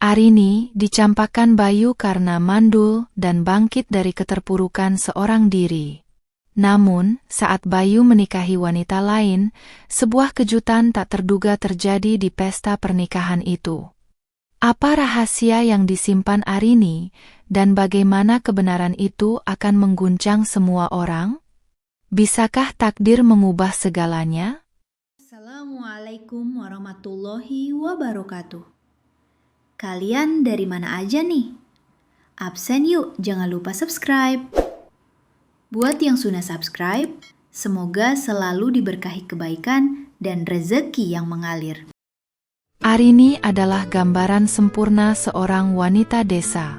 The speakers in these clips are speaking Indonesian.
Arini dicampakkan Bayu karena mandul dan bangkit dari keterpurukan seorang diri. Namun, saat Bayu menikahi wanita lain, sebuah kejutan tak terduga terjadi di pesta pernikahan itu. Apa rahasia yang disimpan Arini, dan bagaimana kebenaran itu akan mengguncang semua orang? Bisakah takdir mengubah segalanya? Assalamualaikum warahmatullahi wabarakatuh. Kalian dari mana aja nih? Absen yuk, jangan lupa subscribe. Buat yang sudah subscribe, semoga selalu diberkahi kebaikan dan rezeki yang mengalir. Arini adalah gambaran sempurna seorang wanita desa.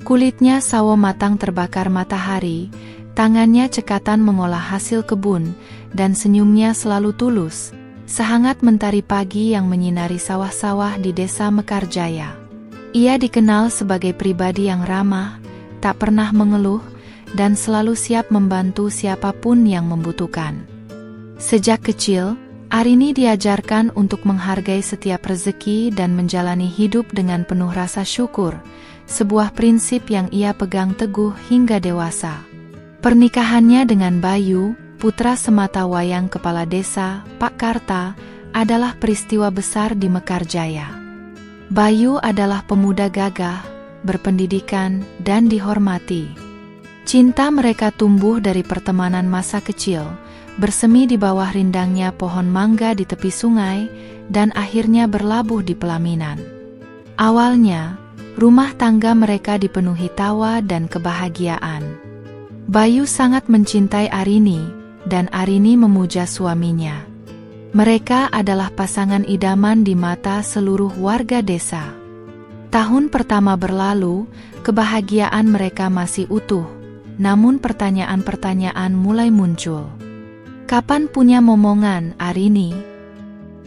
Kulitnya sawo matang terbakar matahari, tangannya cekatan mengolah hasil kebun, dan senyumnya selalu tulus, sehangat mentari pagi yang menyinari sawah-sawah di desa Mekarjaya. Ia dikenal sebagai pribadi yang ramah, tak pernah mengeluh, dan selalu siap membantu siapapun yang membutuhkan. Sejak kecil, Arini diajarkan untuk menghargai setiap rezeki dan menjalani hidup dengan penuh rasa syukur, sebuah prinsip yang ia pegang teguh hingga dewasa. Pernikahannya dengan Bayu, putra sematawayang kepala desa, Pak Karta, adalah peristiwa besar di Mekarjaya. Bayu adalah pemuda gagah, berpendidikan, dan dihormati. Cinta mereka tumbuh dari pertemanan masa kecil, bersemi di bawah rindangnya pohon mangga di tepi sungai, dan akhirnya berlabuh di pelaminan. Awalnya, rumah tangga mereka dipenuhi tawa dan kebahagiaan. Bayu sangat mencintai Arini, dan Arini memuja suaminya. Mereka adalah pasangan idaman di mata seluruh warga desa. Tahun pertama berlalu, kebahagiaan mereka masih utuh, namun pertanyaan-pertanyaan mulai muncul. Kapan punya momongan, Arini?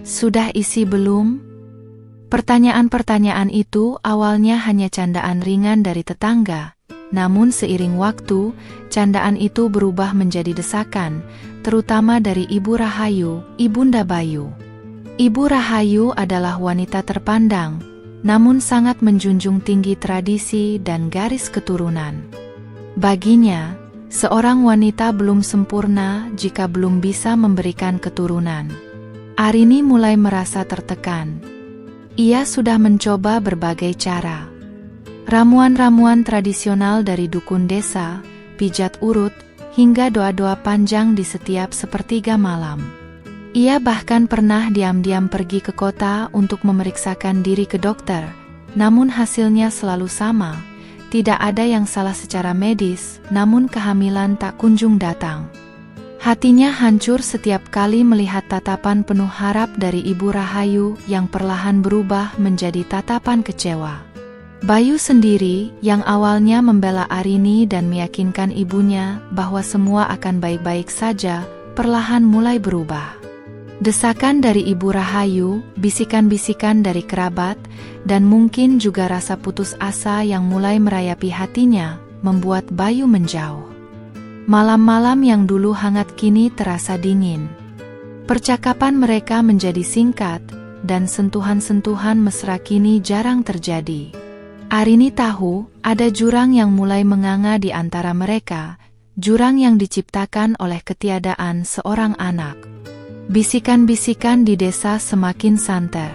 Sudah isi belum? Pertanyaan-pertanyaan itu awalnya hanya candaan ringan dari tetangga. Namun seiring waktu, candaan itu berubah menjadi desakan, terutama dari Ibu Rahayu, Ibunda Bayu. Ibu Rahayu adalah wanita terpandang, namun sangat menjunjung tinggi tradisi dan garis keturunan. Baginya, seorang wanita belum sempurna jika belum bisa memberikan keturunan. Arini mulai merasa tertekan. Ia sudah mencoba berbagai cara. Ramuan-ramuan tradisional dari dukun desa, pijat urut, hingga doa-doa panjang di setiap sepertiga malam. Ia bahkan pernah diam-diam pergi ke kota untuk memeriksakan diri ke dokter, namun hasilnya selalu sama. Tidak ada yang salah secara medis, namun kehamilan tak kunjung datang. Hatinya hancur setiap kali melihat tatapan penuh harap dari Ibu Rahayu yang perlahan berubah menjadi tatapan kecewa. Bayu sendiri, yang awalnya membela Arini dan meyakinkan ibunya bahwa semua akan baik-baik saja, perlahan mulai berubah. Desakan dari Ibu Rahayu, bisikan-bisikan dari kerabat, dan mungkin juga rasa putus asa yang mulai merayapi hatinya, membuat Bayu menjauh. Malam-malam yang dulu hangat kini terasa dingin. Percakapan mereka menjadi singkat, dan sentuhan-sentuhan mesra kini jarang terjadi. Arini tahu, ada jurang yang mulai menganga di antara mereka, jurang yang diciptakan oleh ketiadaan seorang anak. Bisikan-bisikan di desa semakin santer.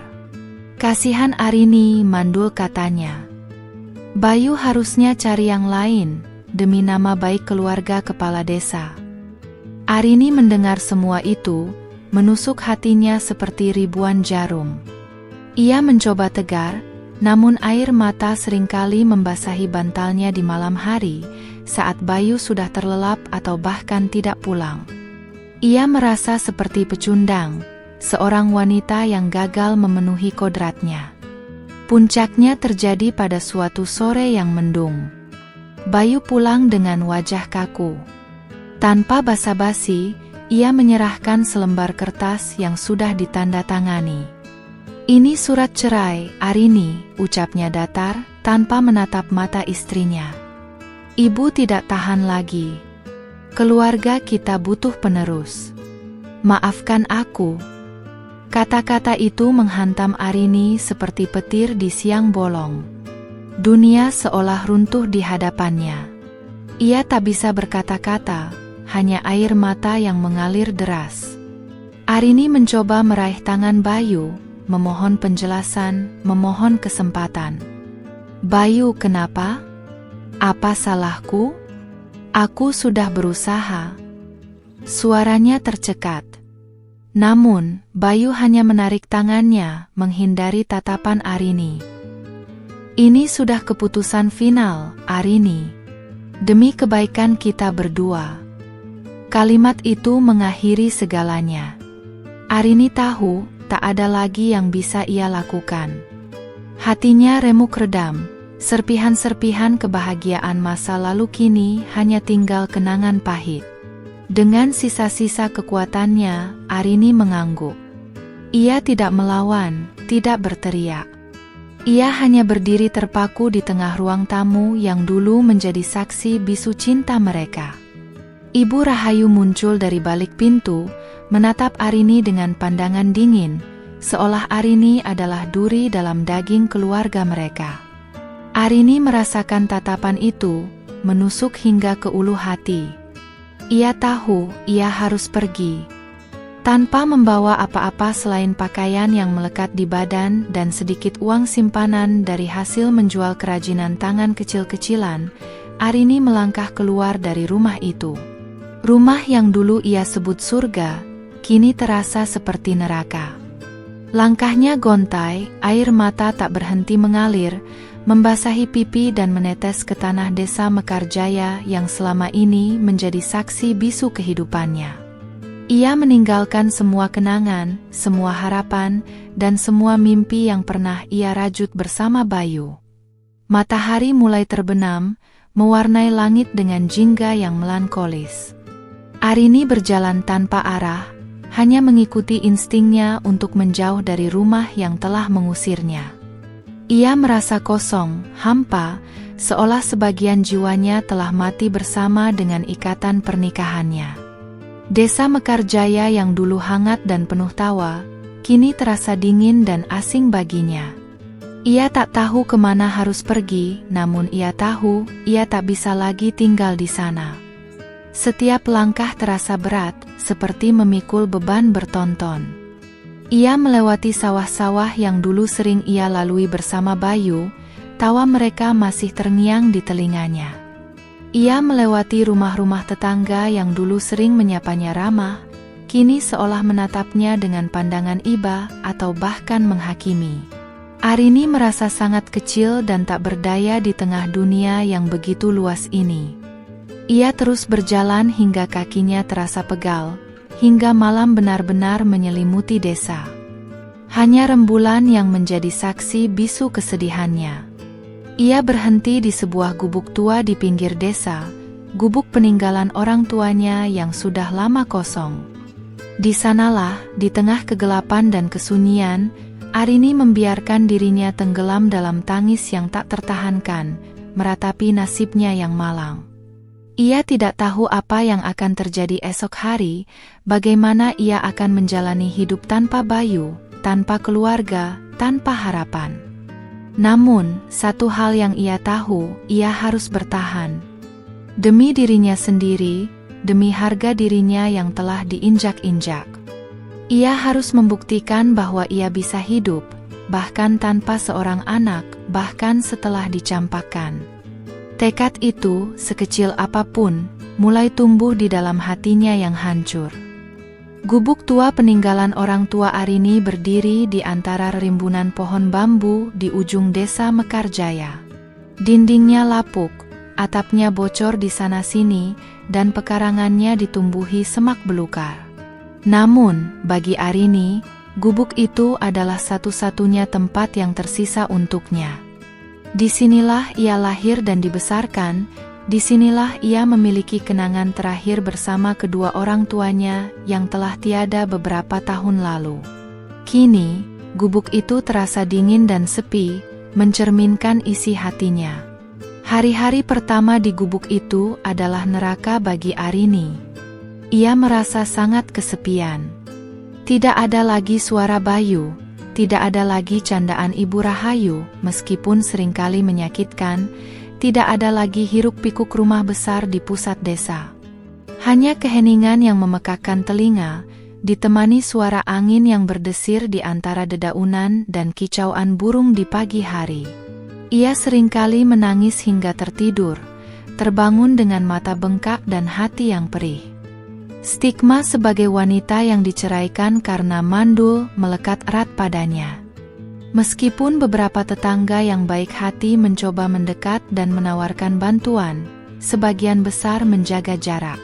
Kasihan Arini, mandul katanya. Bayu harusnya cari yang lain, demi nama baik keluarga kepala desa. Arini mendengar semua itu, menusuk hatinya seperti ribuan jarum. Ia mencoba tegar, namun air mata seringkali membasahi bantalnya di malam hari, saat Bayu sudah terlelap atau bahkan tidak pulang. Ia merasa seperti pecundang, seorang wanita yang gagal memenuhi kodratnya. Puncaknya terjadi pada suatu sore yang mendung. Bayu pulang dengan wajah kaku. Tanpa basa-basi, ia menyerahkan selembar kertas yang sudah ditandatangani. Ini surat cerai, Arini, ucapnya datar, tanpa menatap mata istrinya. Ibu tidak tahan lagi. Keluarga kita butuh penerus. Maafkan aku. Kata-kata itu menghantam Arini seperti petir di siang bolong. Dunia seolah runtuh di hadapannya. Ia tak bisa berkata-kata, hanya air mata yang mengalir deras. Arini mencoba meraih tangan Bayu, memohon penjelasan, memohon kesempatan. "Bayu, kenapa? Apa salahku? Aku sudah berusaha." Suaranya tercekat. Namun, Bayu hanya menarik tangannya, menghindari tatapan Arini. "Ini sudah keputusan final, Arini. Demi kebaikan kita berdua." Kalimat itu mengakhiri segalanya. Arini tahu, tak ada lagi yang bisa ia lakukan. Hatinya remuk redam, serpihan-serpihan kebahagiaan masa lalu kini hanya tinggal kenangan pahit. Dengan sisa-sisa kekuatannya, Arini mengangguk. Ia tidak melawan, tidak berteriak. Ia hanya berdiri terpaku di tengah ruang tamu yang dulu menjadi saksi bisu cinta mereka. Ibu Rahayu muncul dari balik pintu, menatap Arini dengan pandangan dingin, seolah Arini adalah duri dalam daging keluarga mereka. Arini merasakan tatapan itu, menusuk hingga ke ulu hati. Ia tahu ia harus pergi. Tanpa membawa apa-apa selain pakaian yang melekat di badan dan sedikit uang simpanan dari hasil menjual kerajinan tangan kecil-kecilan, Arini melangkah keluar dari rumah itu. Rumah yang dulu ia sebut surga, kini terasa seperti neraka. Langkahnya gontai, air mata tak berhenti mengalir, membasahi pipi dan menetes ke tanah desa Mekarjaya yang selama ini menjadi saksi bisu kehidupannya. Ia meninggalkan semua kenangan, semua harapan, dan semua mimpi yang pernah ia rajut bersama Bayu. Matahari mulai terbenam, mewarnai langit dengan jingga yang melankolis. Arini berjalan tanpa arah, hanya mengikuti instingnya untuk menjauh dari rumah yang telah mengusirnya. Ia merasa kosong, hampa, seolah sebagian jiwanya telah mati bersama dengan ikatan pernikahannya. Desa Mekarjaya yang dulu hangat dan penuh tawa, kini terasa dingin dan asing baginya. Ia tak tahu kemana harus pergi, namun ia tahu, ia tak bisa lagi tinggal di sana. Setiap langkah terasa berat, seperti memikul beban bertonton. Ia melewati sawah-sawah yang dulu sering ia lalui bersama Bayu, tawa mereka masih terngiang di telinganya. Ia melewati rumah-rumah tetangga yang dulu sering menyapanya ramah, kini seolah menatapnya dengan pandangan iba atau bahkan menghakimi. Arini merasa sangat kecil dan tak berdaya di tengah dunia yang begitu luas ini. Ia terus berjalan hingga kakinya terasa pegal, hingga malam benar-benar menyelimuti desa. Hanya rembulan yang menjadi saksi bisu kesedihannya. Ia berhenti di sebuah gubuk tua di pinggir desa, gubuk peninggalan orang tuanya yang sudah lama kosong. Di sanalah, di tengah kegelapan dan kesunyian, Arini membiarkan dirinya tenggelam dalam tangis yang tak tertahankan, meratapi nasibnya yang malang. Ia tidak tahu apa yang akan terjadi esok hari, bagaimana ia akan menjalani hidup tanpa Bayu, tanpa keluarga, tanpa harapan. Namun, satu hal yang ia tahu, ia harus bertahan. Demi dirinya sendiri, demi harga dirinya yang telah diinjak-injak. Ia harus membuktikan bahwa ia bisa hidup, bahkan tanpa seorang anak, bahkan setelah dicampakkan. Tekad itu, sekecil apapun, mulai tumbuh di dalam hatinya yang hancur. Gubuk tua peninggalan orang tua Arini berdiri di antara rimbunan pohon bambu di ujung desa Mekarjaya. Dindingnya lapuk, atapnya bocor di sana-sini, dan pekarangannya ditumbuhi semak belukar. Namun, bagi Arini, gubuk itu adalah satu-satunya tempat yang tersisa untuknya. Disinilah ia lahir dan dibesarkan, disinilah ia memiliki kenangan terakhir bersama kedua orang tuanya yang telah tiada beberapa tahun lalu. Kini, gubuk itu terasa dingin dan sepi, mencerminkan isi hatinya. Hari-hari pertama di gubuk itu adalah neraka bagi Arini. Ia merasa sangat kesepian. Tidak ada lagi suara Bayu, tidak ada lagi candaan Ibu Rahayu, meskipun seringkali menyakitkan, tidak ada lagi hiruk-pikuk rumah besar di pusat desa. Hanya keheningan yang memekakkan telinga, ditemani suara angin yang berdesir di antara dedaunan dan kicauan burung di pagi hari. Ia seringkali menangis hingga tertidur, terbangun dengan mata bengkak dan hati yang perih. Stigma sebagai wanita yang diceraikan karena mandul melekat erat padanya. Meskipun beberapa tetangga yang baik hati mencoba mendekat dan menawarkan bantuan, sebagian besar menjaga jarak.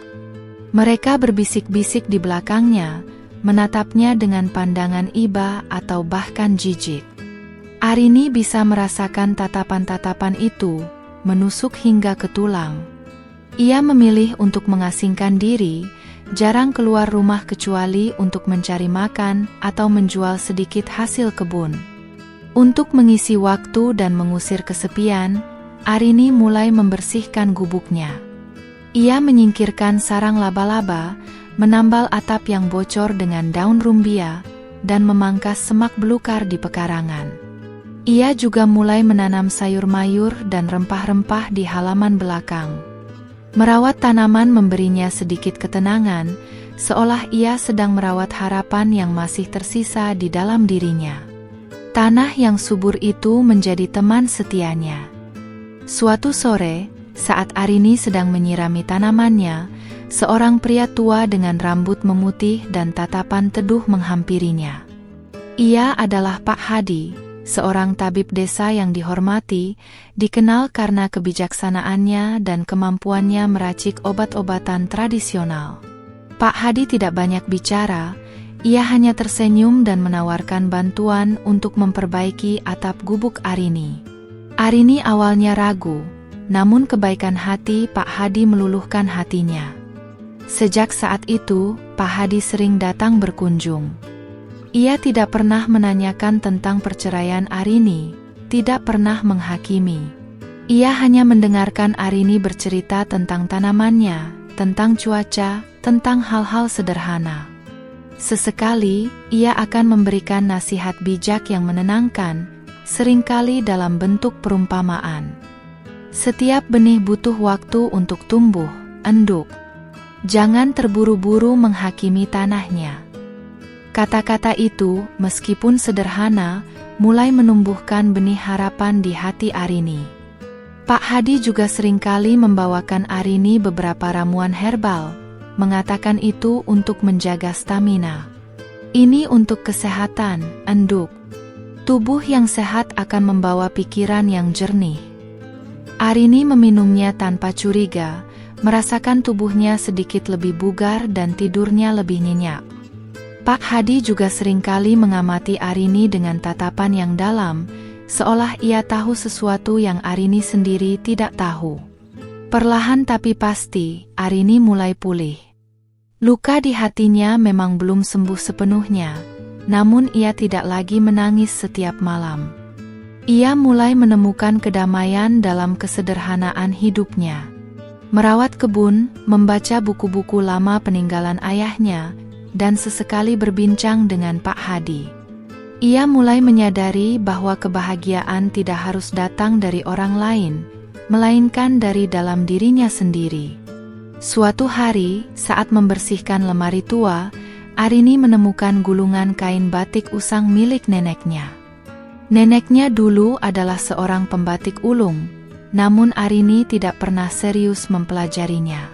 Mereka berbisik-bisik di belakangnya, menatapnya dengan pandangan iba atau bahkan jijik. Arini bisa merasakan tatapan-tatapan itu, menusuk hingga ke tulang. Ia memilih untuk mengasingkan diri, jarang keluar rumah kecuali untuk mencari makan atau menjual sedikit hasil kebun. Untuk mengisi waktu dan mengusir kesepian, Arini mulai membersihkan gubuknya. Ia menyingkirkan sarang laba-laba, menambal atap yang bocor dengan daun rumbia, dan memangkas semak belukar di pekarangan. Ia juga mulai menanam sayur mayur dan rempah-rempah di halaman belakang. Merawat tanaman memberinya sedikit ketenangan, seolah ia sedang merawat harapan yang masih tersisa di dalam dirinya. Tanah yang subur itu menjadi teman setianya. Suatu sore, saat Arini sedang menyirami tanamannya, seorang pria tua dengan rambut memutih dan tatapan teduh menghampirinya. Ia adalah Pak Hadi, seorang tabib desa yang dihormati, dikenal karena kebijaksanaannya dan kemampuannya meracik obat-obatan tradisional. Pak Hadi tidak banyak bicara, ia hanya tersenyum dan menawarkan bantuan untuk memperbaiki atap gubuk Arini. Arini awalnya ragu, namun kebaikan hati Pak Hadi meluluhkan hatinya. Sejak saat itu, Pak Hadi sering datang berkunjung. Ia tidak pernah menanyakan tentang perceraian Arini, tidak pernah menghakimi. Ia hanya mendengarkan Arini bercerita tentang tanamannya, tentang cuaca, tentang hal-hal sederhana. Sesekali, ia akan memberikan nasihat bijak yang menenangkan, seringkali dalam bentuk perumpamaan. Setiap benih butuh waktu untuk tumbuh, enduk. Jangan terburu-buru menghakimi tanahnya. Kata-kata itu, meskipun sederhana, mulai menumbuhkan benih harapan di hati Arini. Pak Hadi juga seringkali membawakan Arini beberapa ramuan herbal, mengatakan itu untuk menjaga stamina. Ini untuk kesehatan, enduk. Tubuh yang sehat akan membawa pikiran yang jernih. Arini meminumnya tanpa curiga, merasakan tubuhnya sedikit lebih bugar dan tidurnya lebih nyenyak. Pak Hadi juga seringkali mengamati Arini dengan tatapan yang dalam, seolah ia tahu sesuatu yang Arini sendiri tidak tahu. Perlahan tapi pasti, Arini mulai pulih. Luka di hatinya memang belum sembuh sepenuhnya, namun ia tidak lagi menangis setiap malam. Ia mulai menemukan kedamaian dalam kesederhanaan hidupnya. Merawat kebun, membaca buku-buku lama peninggalan ayahnya, dan sesekali berbincang dengan Pak Hadi. Ia mulai menyadari bahwa kebahagiaan tidak harus datang dari orang lain, melainkan dari dalam dirinya sendiri. Suatu hari, saat membersihkan lemari tua, Arini menemukan gulungan kain batik usang milik neneknya. Neneknya dulu adalah seorang pembatik ulung, namun Arini tidak pernah serius mempelajarinya.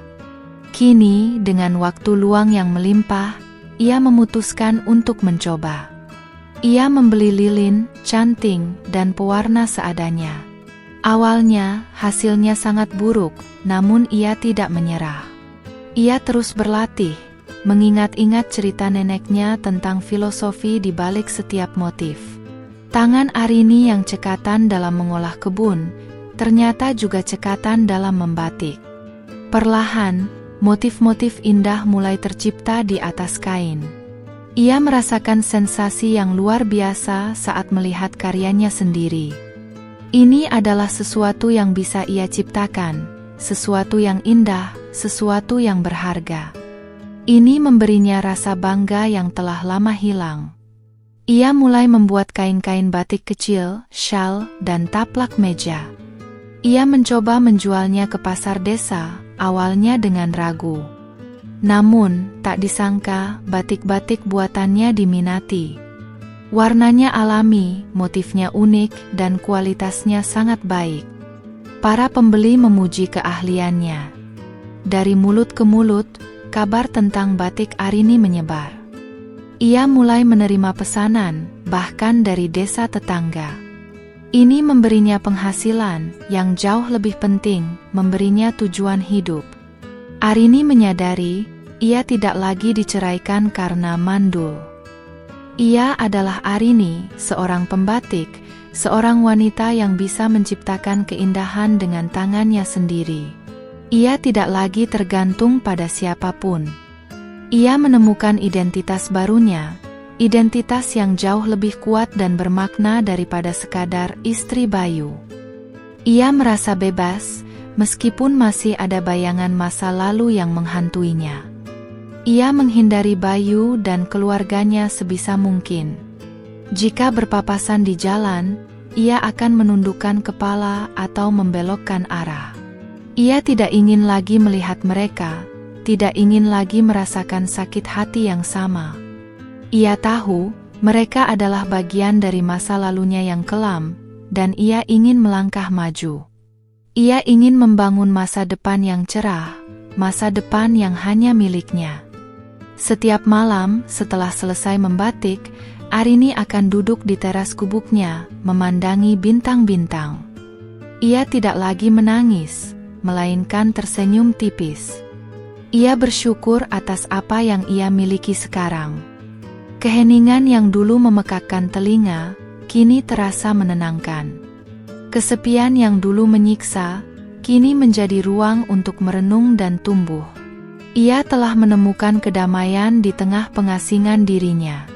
Kini, dengan waktu luang yang melimpah, ia memutuskan untuk mencoba. Ia membeli lilin, canting, dan pewarna seadanya. Awalnya, hasilnya sangat buruk, namun ia tidak menyerah. Ia terus berlatih, mengingat-ingat cerita neneknya tentang filosofi di balik setiap motif. Tangan Arini yang cekatan dalam mengolah kebun, ternyata juga cekatan dalam membatik. Perlahan, motif-motif indah mulai tercipta di atas kain. Ia merasakan sensasi yang luar biasa saat melihat karyanya sendiri. Ini adalah sesuatu yang bisa ia ciptakan, sesuatu yang indah, sesuatu yang berharga. Ini memberinya rasa bangga yang telah lama hilang. Ia mulai membuat kain-kain batik kecil, syal, dan taplak meja. Ia mencoba menjualnya ke pasar desa, awalnya dengan ragu. Namun, tak disangka, batik-batik buatannya diminati. Warnanya alami, motifnya unik, dan kualitasnya sangat baik. Para pembeli memuji keahliannya. Dari mulut ke mulut, kabar tentang batik Arini menyebar. Ia mulai menerima pesanan, bahkan dari desa tetangga. Ini memberinya penghasilan, yang jauh lebih penting, memberinya tujuan hidup. Arini menyadari, ia tidak lagi diceraikan karena mandul. Ia adalah Arini, seorang pembatik, seorang wanita yang bisa menciptakan keindahan dengan tangannya sendiri. Ia tidak lagi tergantung pada siapapun. Ia menemukan identitas barunya, identitas yang jauh lebih kuat dan bermakna daripada sekadar istri Bayu. Ia merasa bebas, meskipun masih ada bayangan masa lalu yang menghantuinya. Ia menghindari Bayu dan keluarganya sebisa mungkin. Jika berpapasan di jalan, ia akan menundukkan kepala atau membelokkan arah. Ia tidak ingin lagi melihat mereka, tidak ingin lagi merasakan sakit hati yang sama. Ia tahu, mereka adalah bagian dari masa lalunya yang kelam, dan ia ingin melangkah maju. Ia ingin membangun masa depan yang cerah, masa depan yang hanya miliknya. Setiap malam, setelah selesai membatik, Arini akan duduk di teras gubuknya, memandangi bintang-bintang. Ia tidak lagi menangis, melainkan tersenyum tipis. Ia bersyukur atas apa yang ia miliki sekarang. Keheningan yang dulu memekakkan telinga, kini terasa menenangkan. Kesepian yang dulu menyiksa, kini menjadi ruang untuk merenung dan tumbuh. Ia telah menemukan kedamaian di tengah pengasingan dirinya.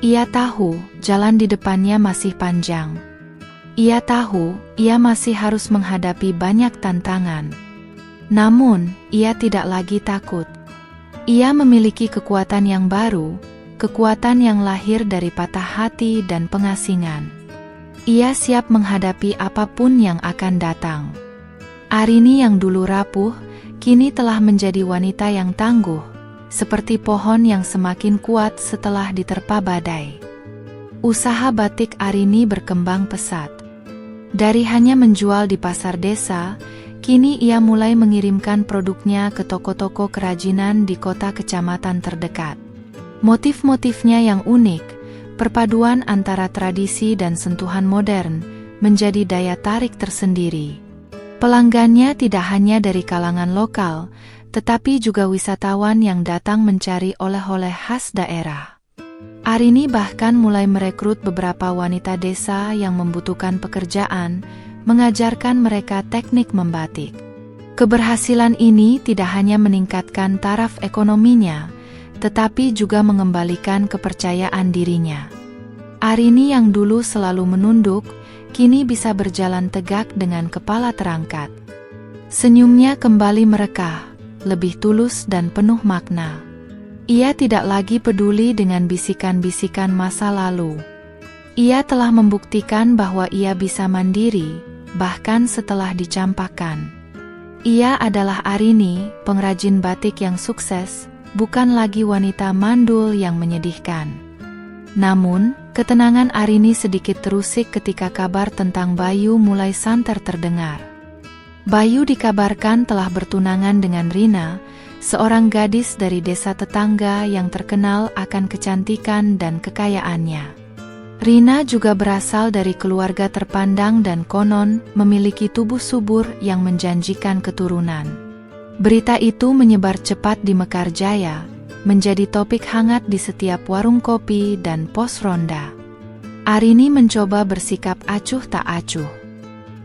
Ia tahu, jalan di depannya masih panjang. Ia tahu, ia masih harus menghadapi banyak tantangan. Namun, ia tidak lagi takut. Ia memiliki kekuatan yang baru, kekuatan yang lahir dari patah hati dan pengasingan. Ia siap menghadapi apapun yang akan datang. Arini yang dulu rapuh, kini telah menjadi wanita yang tangguh, seperti pohon yang semakin kuat setelah diterpa badai. Usaha batik Arini berkembang pesat. Dari hanya menjual di pasar desa, kini ia mulai mengirimkan produknya ke toko-toko kerajinan di kota kecamatan terdekat. Motif-motifnya yang unik, perpaduan antara tradisi dan sentuhan modern, menjadi daya tarik tersendiri. Pelanggannya tidak hanya dari kalangan lokal, tetapi juga wisatawan yang datang mencari oleh-oleh khas daerah. Arini bahkan mulai merekrut beberapa wanita desa yang membutuhkan pekerjaan, mengajarkan mereka teknik membatik. Keberhasilan ini tidak hanya meningkatkan taraf ekonominya, tetapi juga mengembalikan kepercayaan dirinya. Arini yang dulu selalu menunduk, kini bisa berjalan tegak dengan kepala terangkat. Senyumnya kembali merekah, lebih tulus dan penuh makna. Ia tidak lagi peduli dengan bisikan-bisikan masa lalu. Ia telah membuktikan bahwa ia bisa mandiri, bahkan setelah dicampakkan. Ia adalah Arini, pengrajin batik yang sukses, bukan lagi wanita mandul yang menyedihkan. Namun, ketenangan Arini sedikit terusik ketika kabar tentang Bayu mulai santer terdengar. Bayu dikabarkan telah bertunangan dengan Rina, seorang gadis dari desa tetangga yang terkenal akan kecantikan dan kekayaannya. Rina juga berasal dari keluarga terpandang dan konon memiliki tubuh subur yang menjanjikan keturunan. Berita itu menyebar cepat di Mekarjaya, menjadi topik hangat di setiap warung kopi dan pos ronda. Arini mencoba bersikap acuh tak acuh.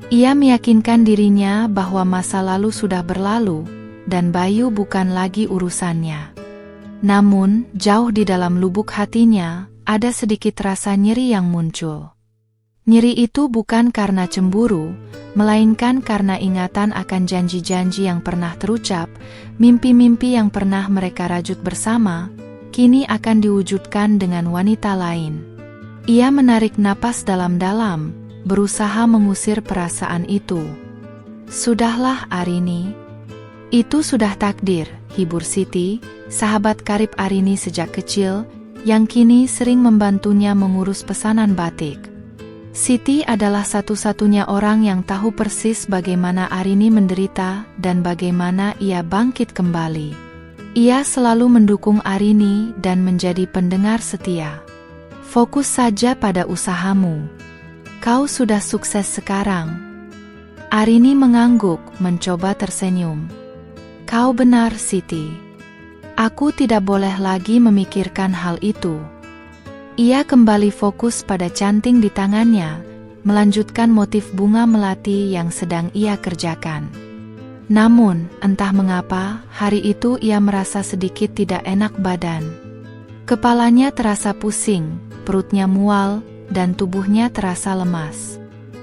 Ia meyakinkan dirinya bahwa masa lalu sudah berlalu, dan Bayu bukan lagi urusannya. Namun, jauh di dalam lubuk hatinya, ada sedikit rasa nyeri yang muncul. Nyeri itu bukan karena cemburu, melainkan karena ingatan akan janji-janji yang pernah terucap, mimpi-mimpi yang pernah mereka rajut bersama, kini akan diwujudkan dengan wanita lain. Ia menarik napas dalam-dalam, berusaha mengusir perasaan itu. Sudahlah Arini. Itu sudah takdir, hibur Siti, sahabat karib Arini sejak kecil, yang kini sering membantunya mengurus pesanan batik. Siti adalah satu-satunya orang yang tahu persis bagaimana Arini menderita dan bagaimana ia bangkit kembali. Ia selalu mendukung Arini dan menjadi pendengar setia. Fokus saja pada usahamu. Kau sudah sukses sekarang. Arini mengangguk, mencoba tersenyum. Kau benar, Siti. Aku tidak boleh lagi memikirkan hal itu. Ia kembali fokus pada canting di tangannya, melanjutkan motif bunga melati yang sedang ia kerjakan. Namun, entah mengapa, hari itu ia merasa sedikit tidak enak badan. Kepalanya terasa pusing, perutnya mual, dan tubuhnya terasa lemas.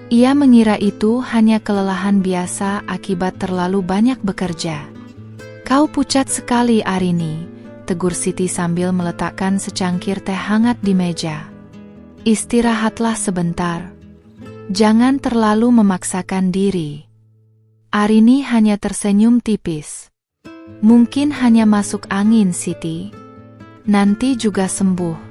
Ia mengira itu hanya kelelahan biasa akibat terlalu banyak bekerja. Kau pucat sekali, Arini, tegur Siti sambil meletakkan secangkir teh hangat di meja. Istirahatlah sebentar. Jangan terlalu memaksakan diri. Arini hanya tersenyum tipis. Mungkin hanya masuk angin, Siti. Nanti juga sembuh.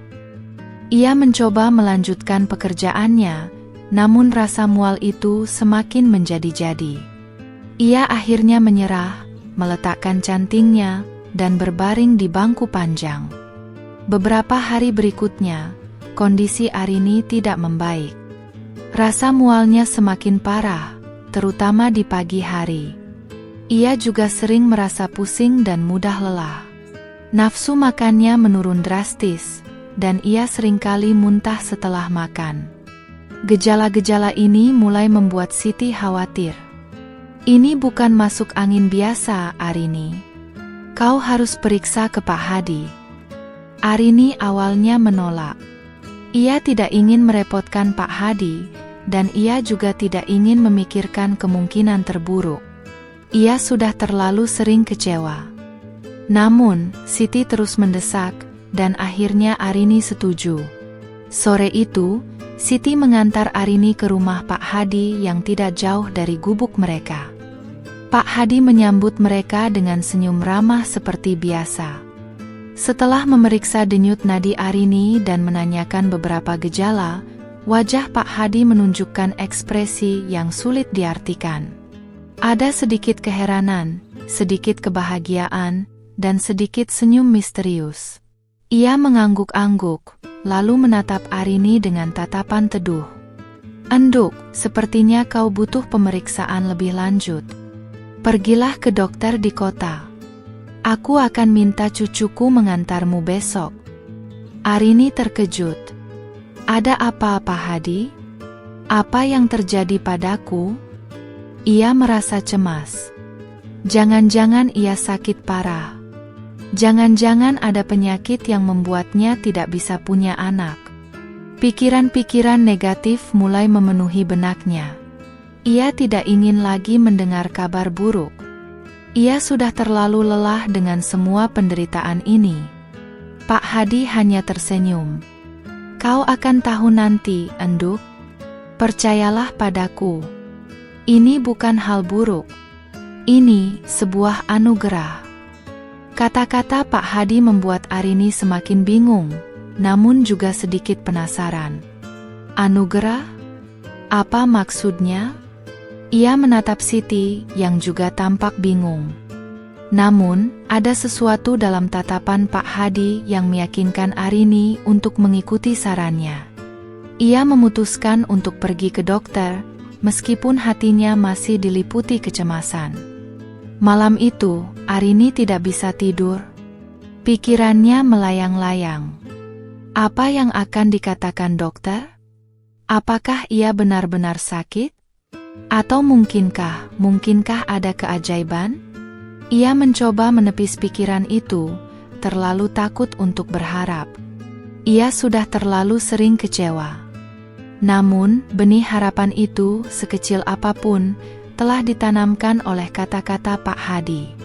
Ia mencoba melanjutkan pekerjaannya, namun rasa mual itu semakin menjadi-jadi. Ia akhirnya menyerah, meletakkan cantingnya, dan berbaring di bangku panjang. Beberapa hari berikutnya, kondisi Arini tidak membaik. Rasa mualnya semakin parah, terutama di pagi hari. Ia juga sering merasa pusing dan mudah lelah. Nafsu makannya menurun drastis, dan ia seringkali muntah setelah makan. Gejala-gejala ini mulai membuat Siti khawatir. Ini bukan masuk angin biasa, Arini. Kau harus periksa ke Pak Hadi. Arini awalnya menolak. Ia tidak ingin merepotkan Pak Hadi, dan ia juga tidak ingin memikirkan kemungkinan terburuk. Ia sudah terlalu sering kecewa. Namun, Siti terus mendesak, dan akhirnya Arini setuju. Sore itu, Siti mengantar Arini ke rumah Pak Hadi yang tidak jauh dari gubuk mereka. Pak Hadi menyambut mereka dengan senyum ramah seperti biasa. Setelah memeriksa denyut nadi Arini dan menanyakan beberapa gejala, wajah Pak Hadi menunjukkan ekspresi yang sulit diartikan. Ada sedikit keheranan, sedikit kebahagiaan, dan sedikit senyum misterius. Ia mengangguk-angguk, lalu menatap Arini dengan tatapan teduh. "Enduk, sepertinya kau butuh pemeriksaan lebih lanjut. Pergilah ke dokter di kota. Aku akan minta cucuku mengantarmu besok." Arini terkejut. "Ada apa, Pak Hadi? Apa yang terjadi padaku?" Ia merasa cemas. Jangan-jangan ia sakit parah. Jangan-jangan ada penyakit yang membuatnya tidak bisa punya anak. Pikiran-pikiran negatif mulai memenuhi benaknya. Ia tidak ingin lagi mendengar kabar buruk. Ia sudah terlalu lelah dengan semua penderitaan ini. Pak Hadi hanya tersenyum. "Kau akan tahu nanti, Enduk. Percayalah padaku. Ini bukan hal buruk. Ini sebuah anugerah." Kata-kata Pak Hadi membuat Arini semakin bingung, namun juga sedikit penasaran. "Anugerah? Apa maksudnya?" Ia menatap Siti yang juga tampak bingung. Namun, ada sesuatu dalam tatapan Pak Hadi yang meyakinkan Arini untuk mengikuti sarannya. Ia memutuskan untuk pergi ke dokter, meskipun hatinya masih diliputi kecemasan. Malam itu, Arini tidak bisa tidur. Pikirannya melayang-layang. Apa yang akan dikatakan dokter? Apakah ia benar-benar sakit? Atau mungkinkah ada keajaiban? Ia mencoba menepis pikiran itu, terlalu takut untuk berharap. Ia sudah terlalu sering kecewa. Namun, benih harapan itu, sekecil apapun, telah ditanamkan oleh kata-kata Pak Hadi.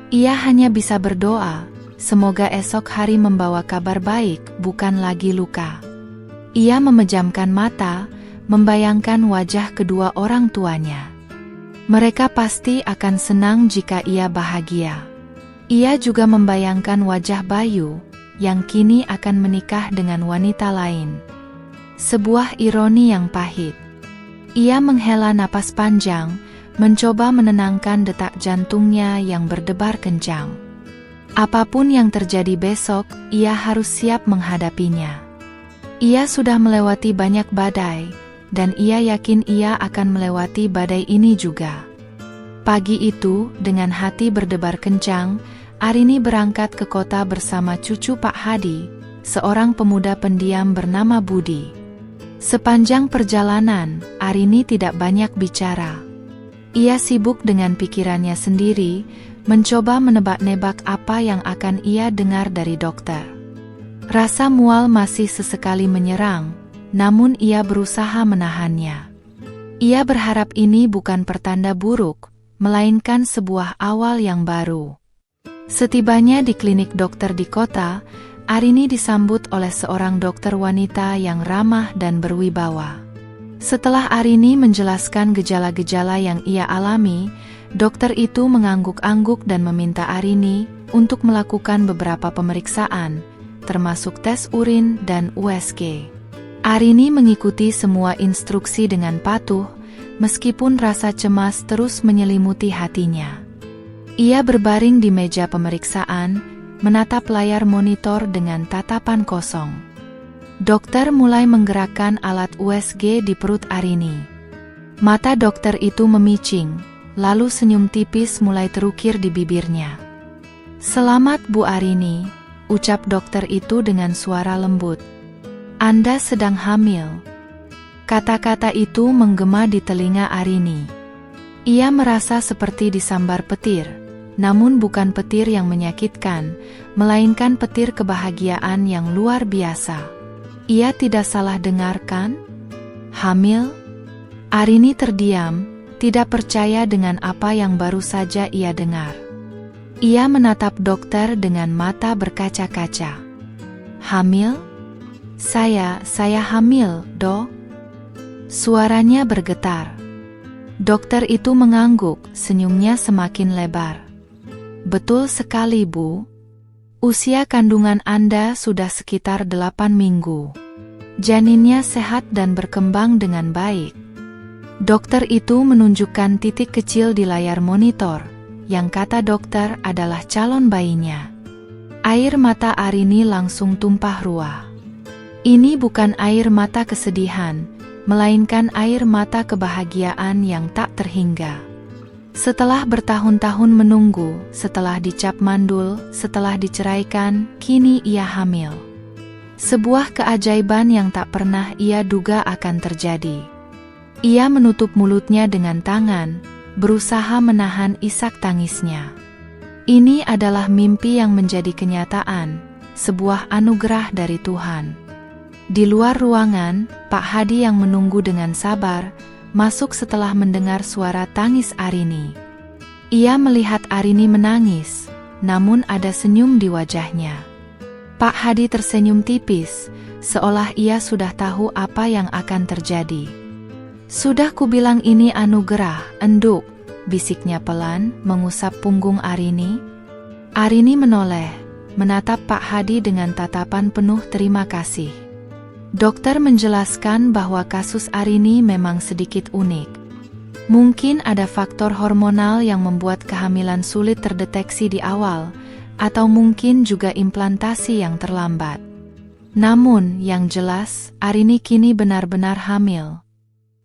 Ia hanya bisa berdoa, semoga esok hari membawa kabar baik, bukan lagi luka. Ia memejamkan mata, membayangkan wajah kedua orang tuanya. Mereka pasti akan senang jika ia bahagia. Ia juga membayangkan wajah Bayu, yang kini akan menikah dengan wanita lain. Sebuah ironi yang pahit. Ia menghela napas panjang, mencoba menenangkan detak jantungnya yang berdebar kencang. Apapun yang terjadi besok, ia harus siap menghadapinya. Ia sudah melewati banyak badai, dan ia yakin ia akan melewati badai ini juga. Pagi itu, dengan hati berdebar kencang, Arini berangkat ke kota bersama cucu Pak Hadi, seorang pemuda pendiam bernama Budi. Sepanjang perjalanan, Arini tidak banyak bicara. Ia sibuk dengan pikirannya sendiri, mencoba menebak-nebak apa yang akan ia dengar dari dokter. Rasa mual masih sesekali menyerang, namun ia berusaha menahannya. Ia berharap ini bukan pertanda buruk, melainkan sebuah awal yang baru. Setibanya di klinik dokter di kota, Arini disambut oleh seorang dokter wanita yang ramah dan berwibawa. Setelah Arini menjelaskan gejala-gejala yang ia alami, dokter itu mengangguk-angguk dan meminta Arini untuk melakukan beberapa pemeriksaan, termasuk tes urin dan USG. Arini mengikuti semua instruksi dengan patuh, meskipun rasa cemas terus menyelimuti hatinya. Ia berbaring di meja pemeriksaan, menatap layar monitor dengan tatapan kosong. Dokter mulai menggerakkan alat USG di perut Arini. Mata dokter itu memicing, lalu senyum tipis mulai terukir di bibirnya. "Selamat Bu Arini," ucap dokter itu dengan suara lembut. "Anda sedang hamil." Kata-kata itu menggema di telinga Arini. Ia merasa seperti disambar petir. Namun bukan petir yang menyakitkan, melainkan petir kebahagiaan yang luar biasa. Ia tidak salah dengar kan? Hamil? Arini terdiam, tidak percaya dengan apa yang baru saja ia dengar. Ia menatap dokter dengan mata berkaca-kaca. "Hamil? Saya hamil, Dok." Suaranya bergetar. Dokter itu mengangguk, senyumnya semakin lebar. "Betul sekali, Bu. Usia kandungan Anda sudah sekitar 8 minggu. Janinnya sehat dan berkembang dengan baik." Dokter itu menunjukkan titik kecil di layar monitor, yang kata dokter adalah calon bayinya. Air mata Arini langsung tumpah ruah. Ini bukan air mata kesedihan, melainkan air mata kebahagiaan yang tak terhingga. Setelah bertahun-tahun menunggu, setelah dicap mandul, setelah diceraikan, kini ia hamil. Sebuah keajaiban yang tak pernah ia duga akan terjadi. Ia menutup mulutnya dengan tangan, berusaha menahan isak tangisnya. Ini adalah mimpi yang menjadi kenyataan, sebuah anugerah dari Tuhan. Di luar ruangan, Pak Hadi yang menunggu dengan sabar, masuk setelah mendengar suara tangis Arini. Ia melihat Arini menangis, namun ada senyum di wajahnya. Pak Hadi tersenyum tipis, seolah ia sudah tahu apa yang akan terjadi. "Sudah kubilang ini anugerah, Enduk," bisiknya pelan, mengusap punggung Arini. Arini menoleh, menatap Pak Hadi dengan tatapan penuh terima kasih. Dokter menjelaskan bahwa kasus Arini memang sedikit unik. Mungkin ada faktor hormonal yang membuat kehamilan sulit terdeteksi di awal, atau mungkin juga implantasi yang terlambat. Namun, yang jelas, Arini kini benar-benar hamil.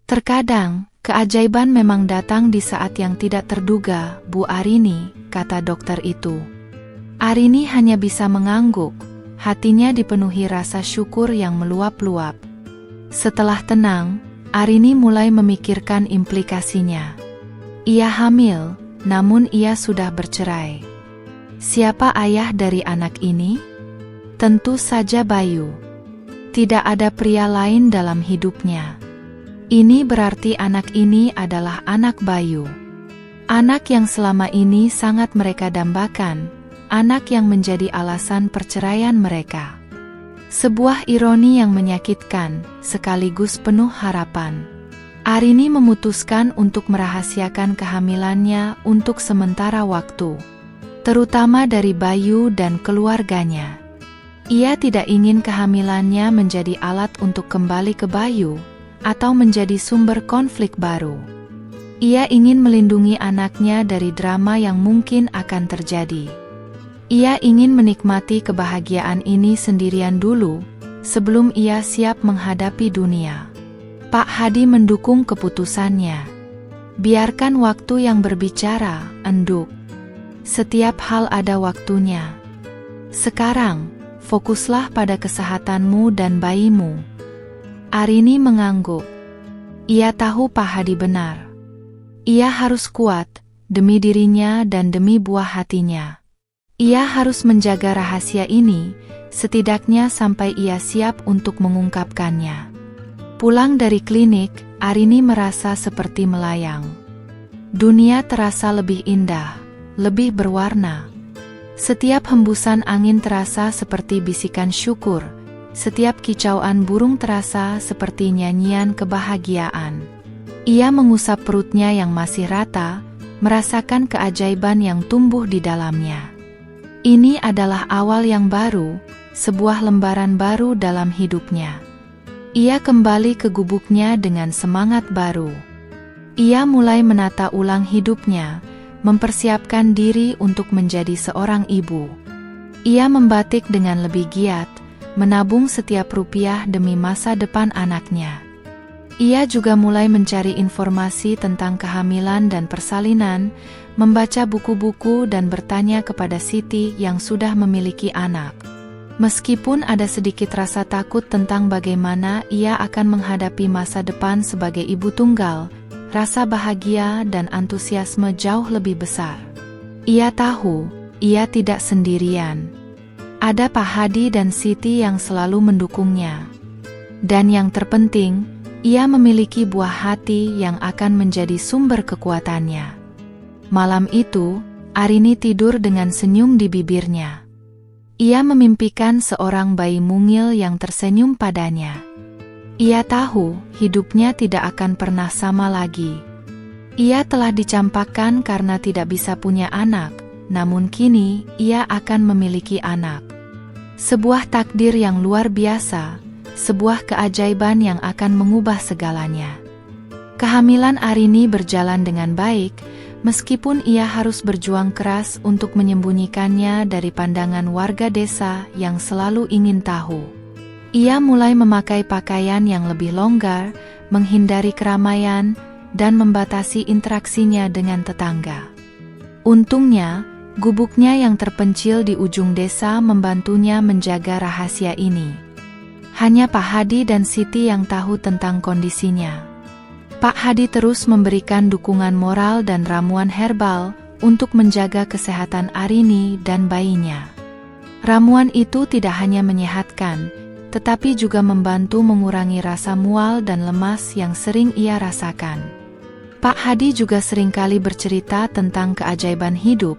"Terkadang, keajaiban memang datang di saat yang tidak terduga, Bu Arini," kata dokter itu. Arini hanya bisa mengangguk. Hatinya dipenuhi rasa syukur yang meluap-luap. Setelah tenang, Arini mulai memikirkan implikasinya. Ia hamil, namun ia sudah bercerai. Siapa ayah dari anak ini? Tentu saja Bayu. Tidak ada pria lain dalam hidupnya. Ini berarti anak ini adalah anak Bayu. Anak yang selama ini sangat mereka dambakan, anak yang menjadi alasan perceraian mereka. Sebuah ironi yang menyakitkan, sekaligus penuh harapan. Arini memutuskan untuk merahasiakan kehamilannya untuk sementara waktu, terutama dari Bayu dan keluarganya. Ia tidak ingin kehamilannya menjadi alat untuk kembali ke Bayu, atau menjadi sumber konflik baru. Ia ingin melindungi anaknya dari drama yang mungkin akan terjadi. Ia ingin menikmati kebahagiaan ini sendirian dulu, sebelum ia siap menghadapi dunia. Pak Hadi mendukung keputusannya. Biarkan waktu yang berbicara, Enduk. Setiap hal ada waktunya. Sekarang, fokuslah pada kesehatanmu dan bayimu. Arini mengangguk. Ia tahu Pak Hadi benar. Ia harus kuat, demi dirinya dan demi buah hatinya. Ia harus menjaga rahasia ini, setidaknya sampai ia siap untuk mengungkapkannya. Pulang dari klinik, Arini merasa seperti melayang. Dunia terasa lebih indah, lebih berwarna. Setiap hembusan angin terasa seperti bisikan syukur, setiap kicauan burung terasa seperti nyanyian kebahagiaan. Ia mengusap perutnya yang masih rata, merasakan keajaiban yang tumbuh di dalamnya. Ini adalah awal yang baru, sebuah lembaran baru dalam hidupnya. Ia kembali ke gubuknya dengan semangat baru. Ia mulai menata ulang hidupnya, mempersiapkan diri untuk menjadi seorang ibu. Ia membatik dengan lebih giat, menabung setiap rupiah demi masa depan anaknya. Ia juga mulai mencari informasi tentang kehamilan dan persalinan, membaca buku-buku dan bertanya kepada Siti yang sudah memiliki anak. Meskipun ada sedikit rasa takut tentang bagaimana ia akan menghadapi masa depan sebagai ibu tunggal, rasa bahagia dan antusiasme jauh lebih besar. Ia tahu, ia tidak sendirian. Ada Pak Hadi dan Siti yang selalu mendukungnya. Dan yang terpenting, ia memiliki buah hati yang akan menjadi sumber kekuatannya. Malam itu, Arini tidur dengan senyum di bibirnya. Ia memimpikan seorang bayi mungil yang tersenyum padanya. Ia tahu hidupnya tidak akan pernah sama lagi. Ia telah dicampakkan karena tidak bisa punya anak, namun kini ia akan memiliki anak. Sebuah takdir yang luar biasa, sebuah keajaiban yang akan mengubah segalanya. Kehamilan Arini berjalan dengan baik, meskipun ia harus berjuang keras untuk menyembunyikannya dari pandangan warga desa yang selalu ingin tahu. Ia mulai memakai pakaian yang lebih longgar, menghindari keramaian, dan membatasi interaksinya dengan tetangga. Untungnya, gubuknya yang terpencil di ujung desa membantunya menjaga rahasia ini. Hanya Pak Hadi dan Siti yang tahu tentang kondisinya. Pak Hadi terus memberikan dukungan moral dan ramuan herbal untuk menjaga kesehatan Arini dan bayinya. Ramuan itu tidak hanya menyehatkan, tetapi juga membantu mengurangi rasa mual dan lemas yang sering ia rasakan. Pak Hadi juga seringkali bercerita tentang keajaiban hidup,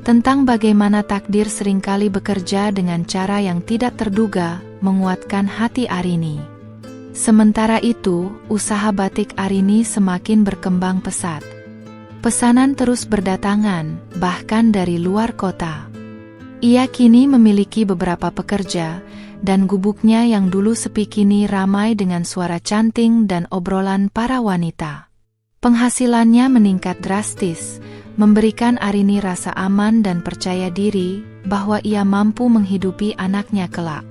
tentang bagaimana takdir seringkali bekerja dengan cara yang tidak terduga, menguatkan hati Arini. Sementara itu, usaha batik Arini semakin berkembang pesat. Pesanan terus berdatangan, bahkan dari luar kota. Ia kini memiliki beberapa pekerja, dan gubuknya yang dulu sepi kini ramai dengan suara canting dan obrolan para wanita. Penghasilannya meningkat drastis, memberikan Arini rasa aman dan percaya diri bahwa ia mampu menghidupi anaknya kelak.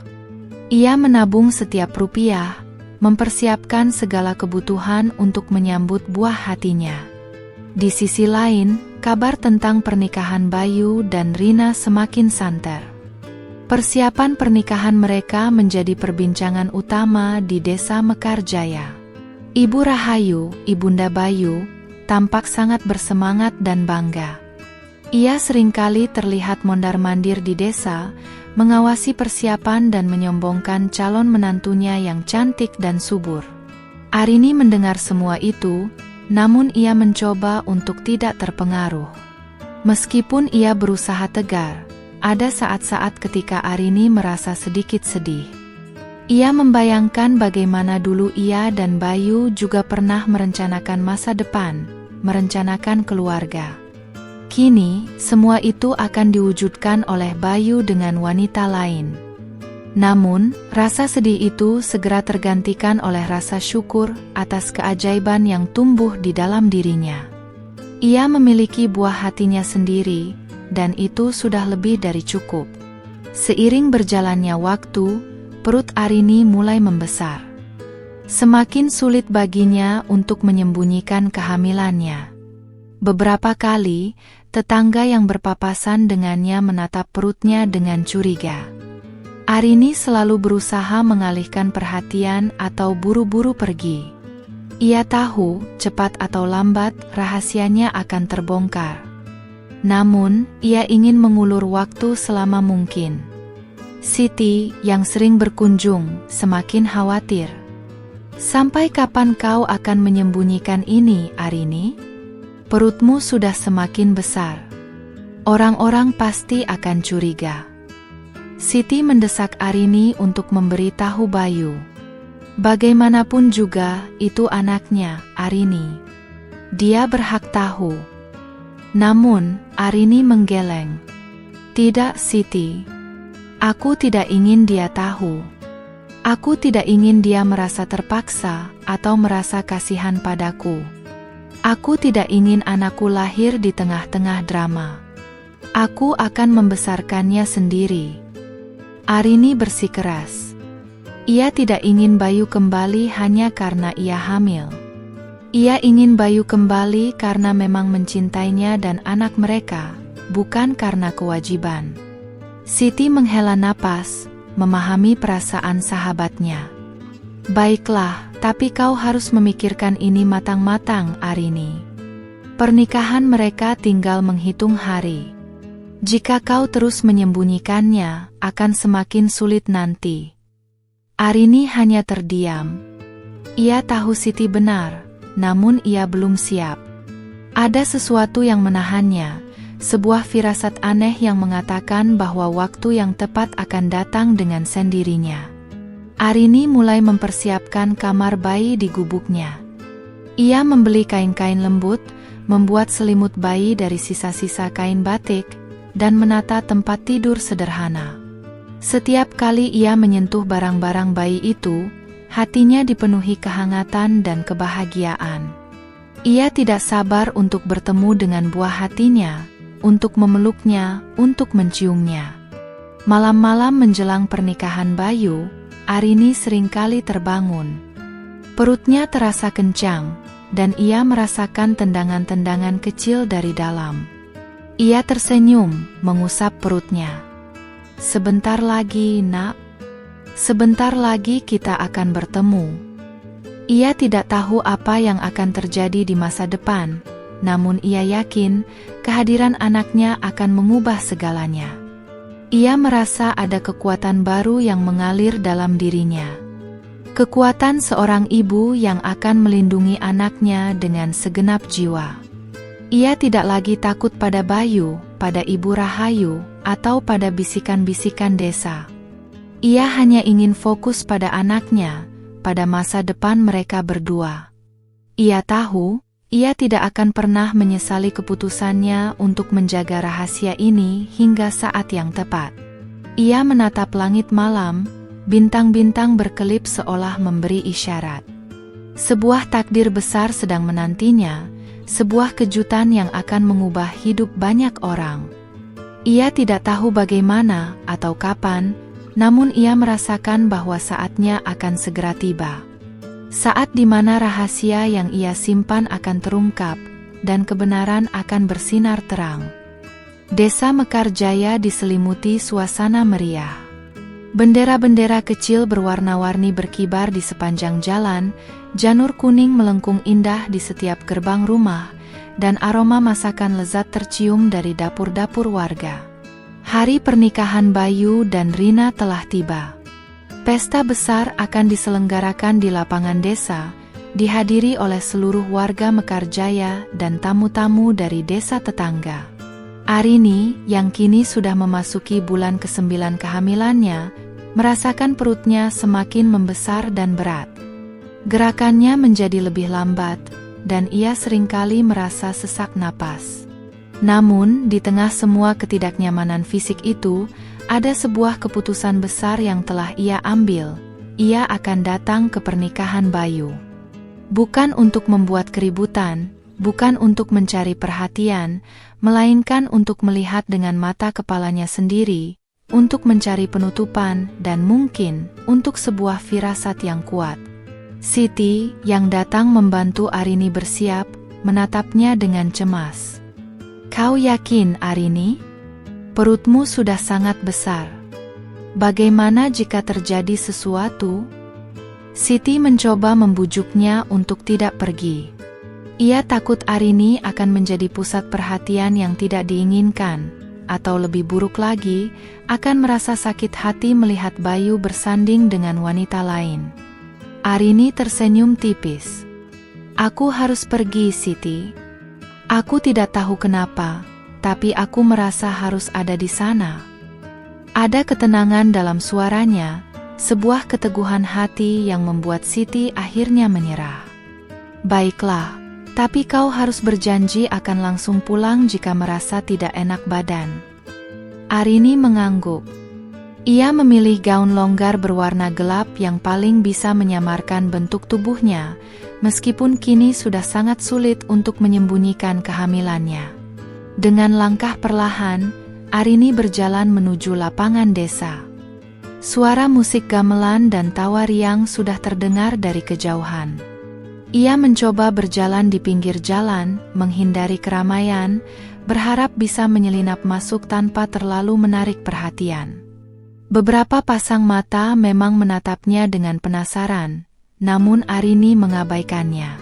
Ia menabung setiap rupiah, mempersiapkan segala kebutuhan untuk menyambut buah hatinya. Di sisi lain, kabar tentang pernikahan Bayu dan Rina semakin santer. Persiapan pernikahan mereka menjadi perbincangan utama di desa Mekarjaya. Ibu Rahayu, Ibunda Bayu, tampak sangat bersemangat dan bangga. Ia seringkali terlihat mondar-mandir di desa, mengawasi persiapan dan menyombongkan calon menantunya yang cantik dan subur. Arini mendengar semua itu, namun ia mencoba untuk tidak terpengaruh. Meskipun ia berusaha tegar, ada saat-saat ketika Arini merasa sedikit sedih. Ia membayangkan bagaimana dulu ia dan Bayu juga pernah merencanakan masa depan, merencanakan keluarga. Kini, semua itu akan diwujudkan oleh Bayu dengan wanita lain. Namun, rasa sedih itu segera tergantikan oleh rasa syukur atas keajaiban yang tumbuh di dalam dirinya. Ia memiliki buah hatinya sendiri, dan itu sudah lebih dari cukup. Seiring berjalannya waktu, perut Arini mulai membesar. Semakin sulit baginya untuk menyembunyikan kehamilannya. Beberapa kali, tetangga yang berpapasan dengannya menatap perutnya dengan curiga. Arini selalu berusaha mengalihkan perhatian atau buru-buru pergi. Ia tahu, cepat atau lambat, rahasianya akan terbongkar. Namun, ia ingin mengulur waktu selama mungkin. Siti, yang sering berkunjung, semakin khawatir. Sampai kapan kau akan menyembunyikan ini, Arini? Perutmu sudah semakin besar. Orang-orang pasti akan curiga. Siti mendesak Arini untuk memberitahu Bayu. Bagaimanapun juga, itu anaknya, Arini. Dia berhak tahu. Namun, Arini menggeleng. Tidak, Siti. Aku tidak ingin dia tahu. Aku tidak ingin dia merasa terpaksa atau merasa kasihan padaku. Aku tidak ingin anakku lahir di tengah-tengah drama. Aku akan membesarkannya sendiri. Arini bersikeras. Ia tidak ingin Bayu kembali hanya karena ia hamil. Ia ingin Bayu kembali karena memang mencintainya dan anak mereka, bukan karena kewajiban. Siti menghela napas, memahami perasaan sahabatnya. Baiklah, tapi kau harus memikirkan ini matang-matang, Arini. Pernikahan mereka tinggal menghitung hari. Jika kau terus menyembunyikannya, akan semakin sulit nanti. Arini hanya terdiam. Ia tahu Siti benar, namun ia belum siap. Ada sesuatu yang menahannya, sebuah firasat aneh yang mengatakan bahwa waktu yang tepat akan datang dengan sendirinya. Arini mulai mempersiapkan kamar bayi di gubuknya. Ia membeli kain-kain lembut, membuat selimut bayi dari sisa-sisa kain batik, dan menata tempat tidur sederhana. Setiap kali ia menyentuh barang-barang bayi itu, hatinya dipenuhi kehangatan dan kebahagiaan. Ia tidak sabar untuk bertemu dengan buah hatinya, untuk memeluknya, untuk menciumnya. Malam-malam menjelang pernikahan Bayu, Arini seringkali terbangun. Perutnya terasa kencang, dan ia merasakan tendangan-tendangan kecil dari dalam. Ia tersenyum, mengusap perutnya. Sebentar lagi, Nak. Sebentar lagi kita akan bertemu. Ia tidak tahu apa yang akan terjadi di masa depan, namun ia yakin kehadiran anaknya akan mengubah segalanya. Ia merasa ada kekuatan baru yang mengalir dalam dirinya. Kekuatan seorang ibu yang akan melindungi anaknya dengan segenap jiwa. Ia tidak lagi takut pada Bayu, pada Ibu Rahayu, atau pada bisikan-bisikan desa. Ia hanya ingin fokus pada anaknya, pada masa depan mereka berdua. Ia tahu, ia tidak akan pernah menyesali keputusannya untuk menjaga rahasia ini hingga saat yang tepat. Ia menatap langit malam, bintang-bintang berkelip seolah memberi isyarat. Sebuah takdir besar sedang menantinya, sebuah kejutan yang akan mengubah hidup banyak orang. Ia tidak tahu bagaimana atau kapan, namun ia merasakan bahwa saatnya akan segera tiba. Saat di mana rahasia yang ia simpan akan terungkap, dan kebenaran akan bersinar terang. Desa Mekarjaya diselimuti suasana meriah. Bendera-bendera kecil berwarna-warni berkibar di sepanjang jalan, janur kuning melengkung indah di setiap gerbang rumah, dan aroma masakan lezat tercium dari dapur-dapur warga. Hari pernikahan Bayu dan Rina telah tiba. Pesta besar akan diselenggarakan di lapangan desa, dihadiri oleh seluruh warga Mekarjaya dan tamu-tamu dari desa tetangga. Arini, yang kini sudah memasuki bulan ke-9 kehamilannya, merasakan perutnya semakin membesar dan berat. Gerakannya menjadi lebih lambat, dan ia seringkali merasa sesak napas. Namun, di tengah semua ketidaknyamanan fisik itu, ada sebuah keputusan besar yang telah ia ambil. Ia akan datang ke pernikahan Bayu. Bukan untuk membuat keributan, bukan untuk mencari perhatian, melainkan untuk melihat dengan mata kepalanya sendiri, untuk mencari penutupan, dan mungkin untuk sebuah firasat yang kuat. Siti, yang datang membantu Arini bersiap, menatapnya dengan cemas. "Kau yakin, Arini? Perutmu sudah sangat besar. Bagaimana jika terjadi sesuatu?" Siti mencoba membujuknya untuk tidak pergi. Ia takut Arini akan menjadi pusat perhatian yang tidak diinginkan, atau lebih buruk lagi, akan merasa sakit hati melihat Bayu bersanding dengan wanita lain. Arini tersenyum tipis. "Aku harus pergi, Siti. Aku tidak tahu kenapa, tapi aku merasa harus ada di sana." Ada ketenangan dalam suaranya, sebuah keteguhan hati yang membuat Siti akhirnya menyerah. "Baiklah, tapi kau harus berjanji akan langsung pulang jika merasa tidak enak badan." Arini mengangguk. Ia memilih gaun longgar berwarna gelap yang paling bisa menyamarkan bentuk tubuhnya, meskipun kini sudah sangat sulit untuk menyembunyikan kehamilannya. Dengan langkah perlahan, Arini berjalan menuju lapangan desa. Suara musik gamelan dan tawa riang sudah terdengar dari kejauhan. Ia mencoba berjalan di pinggir jalan, menghindari keramaian, berharap bisa menyelinap masuk tanpa terlalu menarik perhatian. Beberapa pasang mata memang menatapnya dengan penasaran, namun Arini mengabaikannya.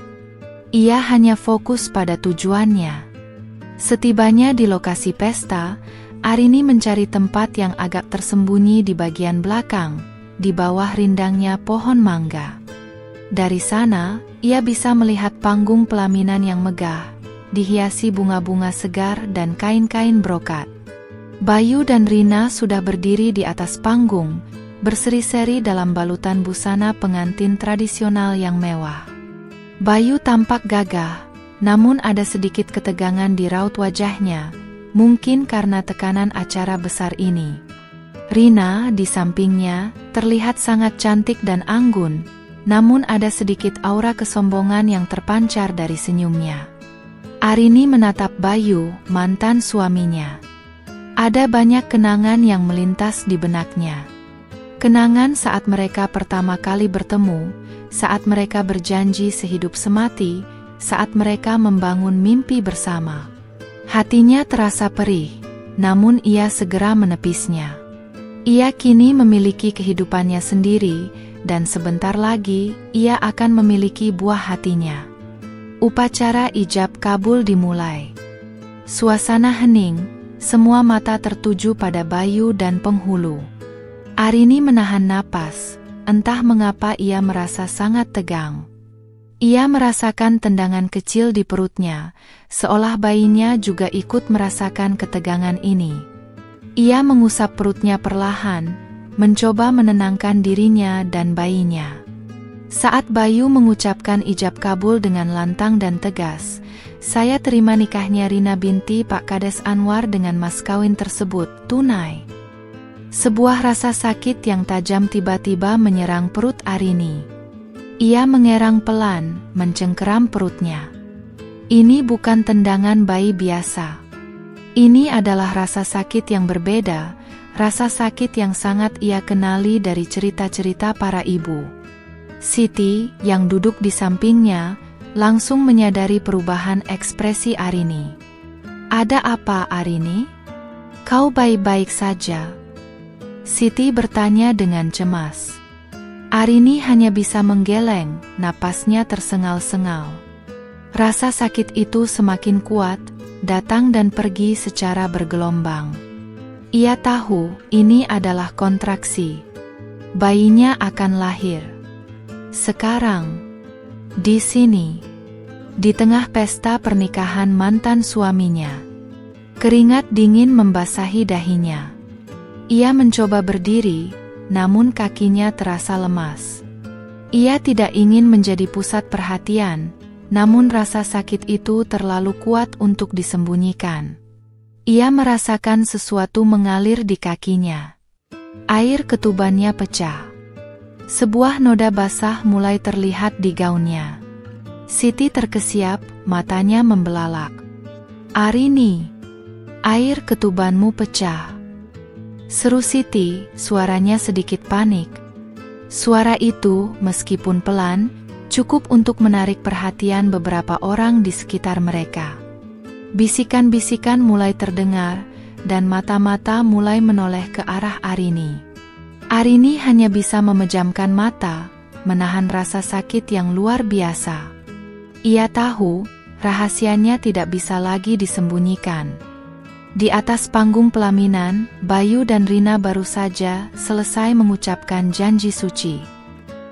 Ia hanya fokus pada tujuannya. Setibanya di lokasi pesta, Arini mencari tempat yang agak tersembunyi di bagian belakang, di bawah rindangnya pohon mangga. Dari sana, ia bisa melihat panggung pelaminan yang megah, dihiasi bunga-bunga segar dan kain-kain brokat. Bayu dan Rina sudah berdiri di atas panggung, berseri-seri dalam balutan busana pengantin tradisional yang mewah. Bayu tampak gagah, namun ada sedikit ketegangan di raut wajahnya, mungkin karena tekanan acara besar ini. Rina di sampingnya terlihat sangat cantik dan anggun, namun ada sedikit aura kesombongan yang terpancar dari senyumnya. Arini menatap Bayu, mantan suaminya. Ada banyak kenangan yang melintas di benaknya. Kenangan saat mereka pertama kali bertemu, saat mereka berjanji sehidup semati, saat mereka membangun mimpi bersama. Hatinya terasa perih, namun ia segera menepisnya. Ia kini memiliki kehidupannya sendiri, dan sebentar lagi ia akan memiliki buah hatinya. Upacara ijab kabul dimulai. Suasana hening, semua mata tertuju pada Bayu dan penghulu. Arini menahan napas, entah mengapa ia merasa sangat tegang. Ia merasakan tendangan kecil di perutnya, seolah bayinya juga ikut merasakan ketegangan ini. Ia mengusap perutnya perlahan, mencoba menenangkan dirinya dan bayinya. Saat Bayu mengucapkan ijab kabul dengan lantang dan tegas, "Saya terima nikahnya Rina binti Pak Kades Anwar dengan mas kawin tersebut, tunai." Sebuah rasa sakit yang tajam tiba-tiba menyerang perut Arini. Ia mengerang pelan, mencengkeram perutnya. Ini bukan tendangan bayi biasa. Ini adalah rasa sakit yang berbeda, rasa sakit yang sangat ia kenali dari cerita-cerita para ibu. Siti, yang duduk di sampingnya, langsung menyadari perubahan ekspresi Arini. "Ada apa, Arini? Kau baik-baik saja?" Siti bertanya dengan cemas. Arini hanya bisa menggeleng, napasnya tersengal-sengal. Rasa sakit itu semakin kuat, datang dan pergi secara bergelombang. Ia tahu ini adalah kontraksi. Bayinya akan lahir. Sekarang, di sini, di tengah pesta pernikahan mantan suaminya, keringat dingin membasahi dahinya. Ia mencoba berdiri, namun kakinya terasa lemas. Ia tidak ingin menjadi pusat perhatian, namun rasa sakit itu terlalu kuat untuk disembunyikan. Ia merasakan sesuatu mengalir di kakinya. Air ketubannya pecah. Sebuah noda basah mulai terlihat di gaunnya. Siti terkesiap, matanya membelalak. "Arini, air ketubanmu pecah," seru Siti, suaranya sedikit panik. Suara itu, meskipun pelan, cukup untuk menarik perhatian beberapa orang di sekitar mereka. Bisikan-bisikan mulai terdengar, dan mata-mata mulai menoleh ke arah Arini. Arini hanya bisa memejamkan mata, menahan rasa sakit yang luar biasa. Ia tahu, rahasianya tidak bisa lagi disembunyikan. Di atas panggung pelaminan, Bayu dan Rina baru saja selesai mengucapkan janji suci.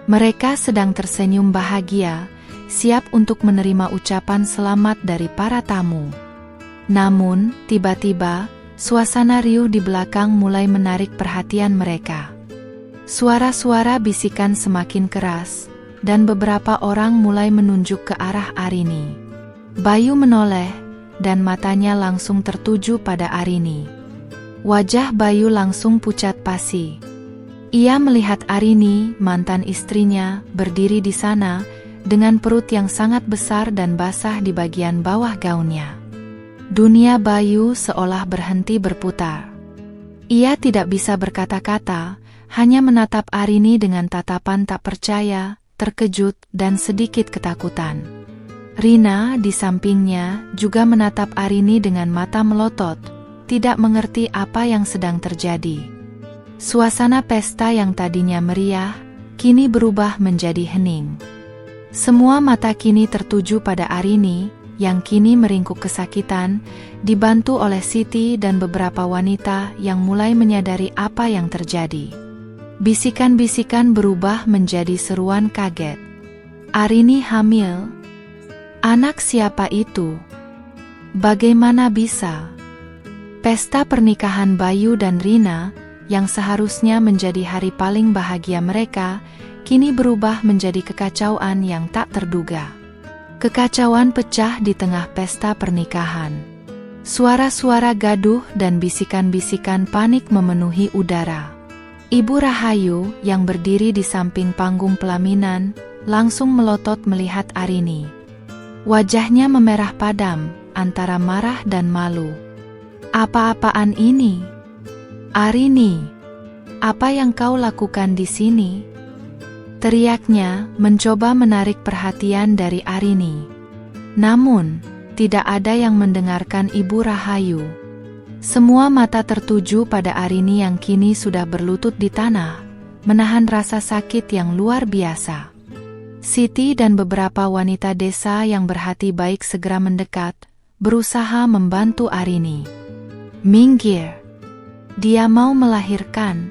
Mereka sedang tersenyum bahagia, siap untuk menerima ucapan selamat dari para tamu. Namun, tiba-tiba, suasana riuh di belakang mulai menarik perhatian mereka. Suara-suara bisikan semakin keras, dan beberapa orang mulai menunjuk ke arah Arini. Bayu menoleh, dan matanya langsung tertuju pada Arini. Wajah Bayu langsung pucat pasi. Ia melihat Arini, mantan istrinya, berdiri di sana, dengan perut yang sangat besar dan basah di bagian bawah gaunnya. Dunia Bayu seolah berhenti berputar. Ia tidak bisa berkata-kata, hanya menatap Arini dengan tatapan tak percaya, terkejut, dan sedikit ketakutan. Rina di sampingnya juga menatap Arini dengan mata melotot, tidak mengerti apa yang sedang terjadi. Suasana pesta yang tadinya meriah, kini berubah menjadi hening. Semua mata kini tertuju pada Arini, yang kini meringkuk kesakitan, dibantu oleh Siti dan beberapa wanita yang mulai menyadari apa yang terjadi. Bisikan-bisikan berubah menjadi seruan kaget. "Arini hamil? Anak siapa itu? Bagaimana bisa?" Pesta pernikahan Bayu dan Rina, yang seharusnya menjadi hari paling bahagia mereka, kini berubah menjadi kekacauan yang tak terduga. Kekacauan pecah di tengah pesta pernikahan. Suara-suara gaduh dan bisikan-bisikan panik memenuhi udara. Ibu Rahayu yang berdiri di samping panggung pelaminan, langsung melotot melihat Arini. Wajahnya memerah padam, antara marah dan malu. "Apa-apaan ini? Arini, apa yang kau lakukan di sini?" teriaknya, mencoba menarik perhatian dari Arini. Namun, tidak ada yang mendengarkan Ibu Rahayu. Semua mata tertuju pada Arini yang kini sudah berlutut di tanah, menahan rasa sakit yang luar biasa. Siti dan beberapa wanita desa yang berhati baik segera mendekat, berusaha membantu Arini. "Minggir! Dia mau melahirkan!"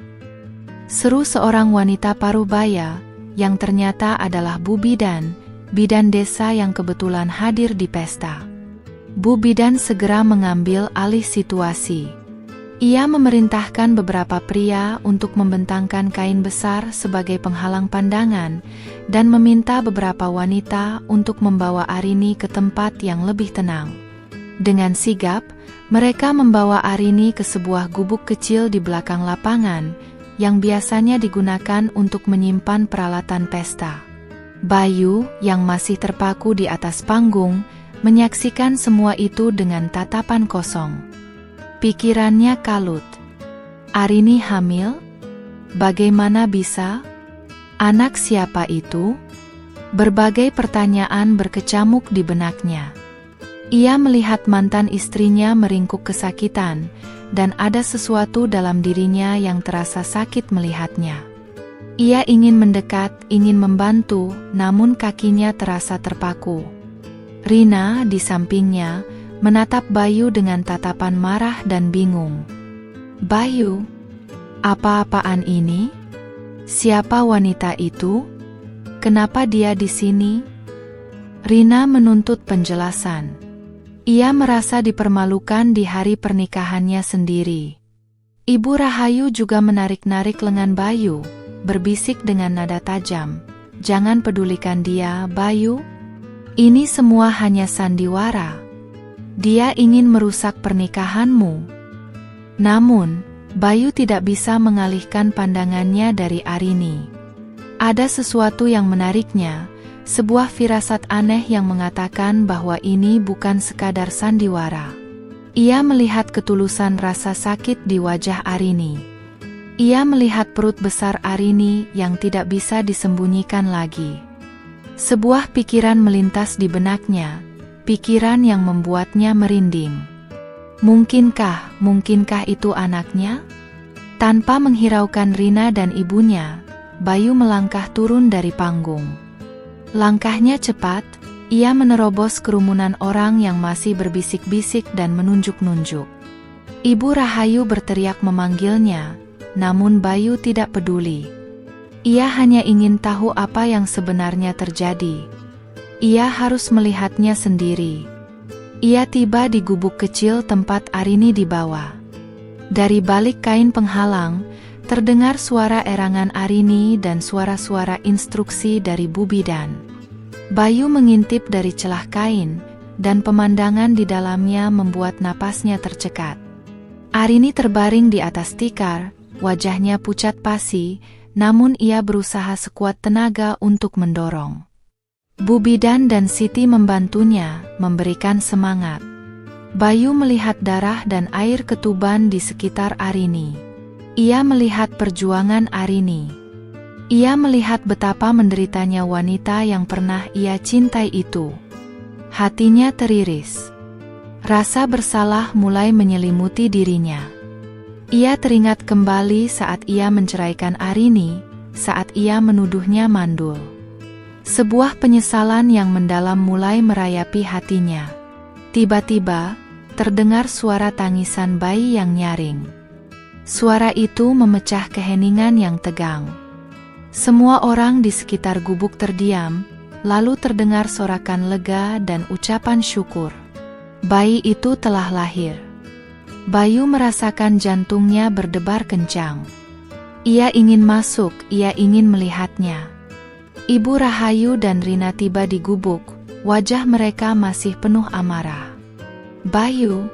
seru seorang wanita parubaya, yang ternyata adalah Bu Bidan, bidan desa yang kebetulan hadir di pesta. Bu Bidan segera mengambil alih situasi. Ia memerintahkan beberapa pria untuk membentangkan kain besar sebagai penghalang pandangan, dan meminta beberapa wanita untuk membawa Arini ke tempat yang lebih tenang. Dengan sigap, mereka membawa Arini ke sebuah gubuk kecil di belakang lapangan, yang biasanya digunakan untuk menyimpan peralatan pesta. Bayu, yang masih terpaku di atas panggung, menyaksikan semua itu dengan tatapan kosong. Pikirannya kalut. Arini hamil? Bagaimana bisa? Anak siapa itu? Berbagai pertanyaan berkecamuk di benaknya. Ia melihat mantan istrinya meringkuk kesakitan, dan ada sesuatu dalam dirinya yang terasa sakit melihatnya. Ia ingin mendekat, ingin membantu, namun kakinya terasa terpaku. Rina di sampingnya, menatap Bayu dengan tatapan marah dan bingung. Bayu, apa-apaan ini? Siapa wanita itu? Kenapa dia di sini? Rina menuntut penjelasan. Ia merasa dipermalukan di hari pernikahannya sendiri. Ibu Rahayu juga menarik-narik lengan Bayu, berbisik dengan nada tajam. Jangan pedulikan dia, Bayu. Ini semua hanya sandiwara. Dia ingin merusak pernikahanmu. Namun, Bayu tidak bisa mengalihkan pandangannya dari Arini. Ada sesuatu yang menariknya, sebuah firasat aneh yang mengatakan bahwa ini bukan sekadar sandiwara. Ia melihat ketulusan rasa sakit di wajah Arini. Ia melihat perut besar Arini yang tidak bisa disembunyikan lagi. Sebuah pikiran melintas di benaknya, pikiran yang membuatnya merinding. Mungkinkah itu anaknya? Tanpa menghiraukan Rina dan ibunya, Bayu melangkah turun dari panggung. Langkahnya cepat, ia menerobos kerumunan orang yang masih berbisik-bisik dan menunjuk-nunjuk. Ibu Rahayu berteriak memanggilnya, namun Bayu tidak peduli. Ia hanya ingin tahu apa yang sebenarnya terjadi. Ia harus melihatnya sendiri. Ia tiba di gubuk kecil tempat Arini dibawa. Dari balik kain penghalang, terdengar suara erangan Arini dan suara-suara instruksi dari Bu Bidan. Bayu mengintip dari celah kain, dan pemandangan di dalamnya membuat napasnya tercekat. Arini terbaring di atas tikar, wajahnya pucat pasi, namun ia berusaha sekuat tenaga untuk mendorong. Bu Bidan dan Siti membantunya, memberikan semangat. Bayu melihat darah dan air ketuban di sekitar Arini. Ia melihat perjuangan Arini. Ia melihat betapa menderitanya wanita yang pernah ia cintai itu. Hatinya teriris. Rasa bersalah mulai menyelimuti dirinya. Ia teringat kembali saat ia menceraikan Arini, saat ia menuduhnya mandul. Sebuah penyesalan yang mendalam mulai merayapi hatinya. Tiba-tiba, terdengar suara tangisan bayi yang nyaring. Suara itu memecah keheningan yang tegang. Semua orang di sekitar gubuk terdiam, lalu terdengar sorakan lega dan ucapan syukur. Bayi itu telah lahir. Bayu merasakan jantungnya berdebar kencang. Ia ingin masuk, ia ingin melihatnya. Ibu Rahayu dan Rina tiba di gubuk, wajah mereka masih penuh amarah. Bayu,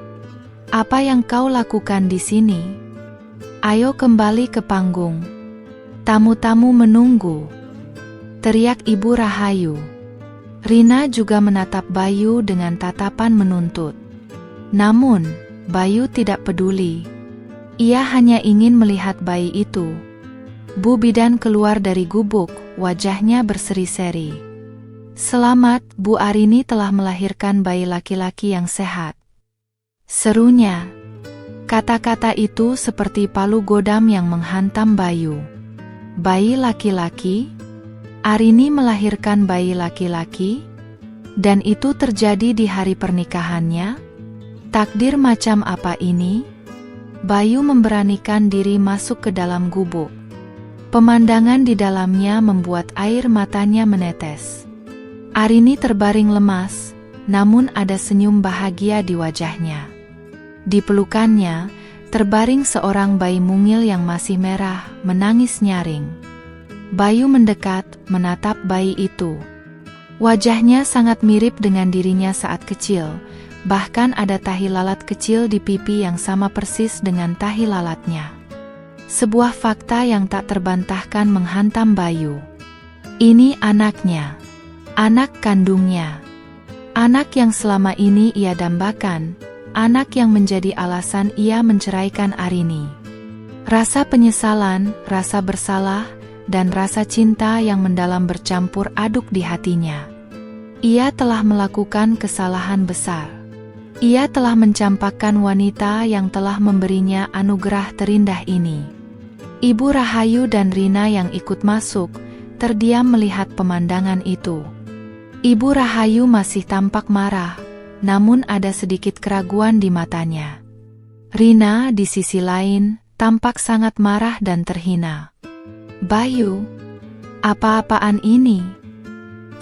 apa yang kau lakukan di sini? Ayo kembali ke panggung. Tamu-tamu menunggu. Teriak Ibu Rahayu. Rina juga menatap Bayu dengan tatapan menuntut. Namun, Bayu tidak peduli. Ia hanya ingin melihat bayi itu. Bu Bidan keluar dari gubuk, wajahnya berseri-seri. Selamat, Bu Arini telah melahirkan bayi laki-laki yang sehat. Serunya. Kata-kata itu seperti palu godam yang menghantam Bayu. Bayi laki-laki? Arini melahirkan bayi laki-laki? Dan itu terjadi di hari pernikahannya? Takdir macam apa ini? Bayu memberanikan diri masuk ke dalam gubuk. Pemandangan di dalamnya membuat air matanya menetes. Arini terbaring lemas, namun ada senyum bahagia di wajahnya. Di pelukannya, terbaring seorang bayi mungil yang masih merah, menangis nyaring. Bayu mendekat, menatap bayi itu. Wajahnya sangat mirip dengan dirinya saat kecil, bahkan ada tahi lalat kecil di pipi yang sama persis dengan tahi lalatnya. Sebuah fakta yang tak terbantahkan menghantam Bayu. Ini anaknya, anak kandungnya, anak yang selama ini ia dambakan, anak yang menjadi alasan ia menceraikan Arini. Rasa penyesalan, rasa bersalah, dan rasa cinta yang mendalam bercampur aduk di hatinya. Ia telah melakukan kesalahan besar. Ia telah mencampakkan wanita yang telah memberinya anugerah terindah ini. Ibu Rahayu dan Rina yang ikut masuk, terdiam melihat pemandangan itu. Ibu Rahayu masih tampak marah, namun ada sedikit keraguan di matanya. Rina di sisi lain tampak sangat marah dan terhina. "Bayu, apa-apaan ini?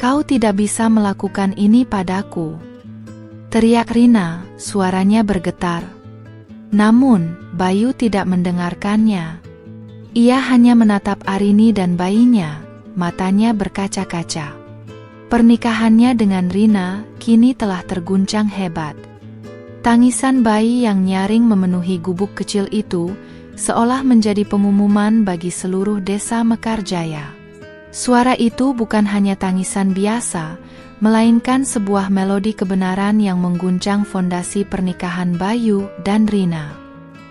Kau tidak bisa melakukan ini padaku," teriak Rina, suaranya bergetar. Namun, Bayu tidak mendengarkannya. Ia hanya menatap Arini dan bayinya, matanya berkaca-kaca. Pernikahannya dengan Rina kini telah terguncang hebat. Tangisan bayi yang nyaring memenuhi gubuk kecil itu seolah menjadi pengumuman bagi seluruh desa Mekarjaya. Suara itu bukan hanya tangisan biasa, melainkan sebuah melodi kebenaran yang mengguncang fondasi pernikahan Bayu dan Rina.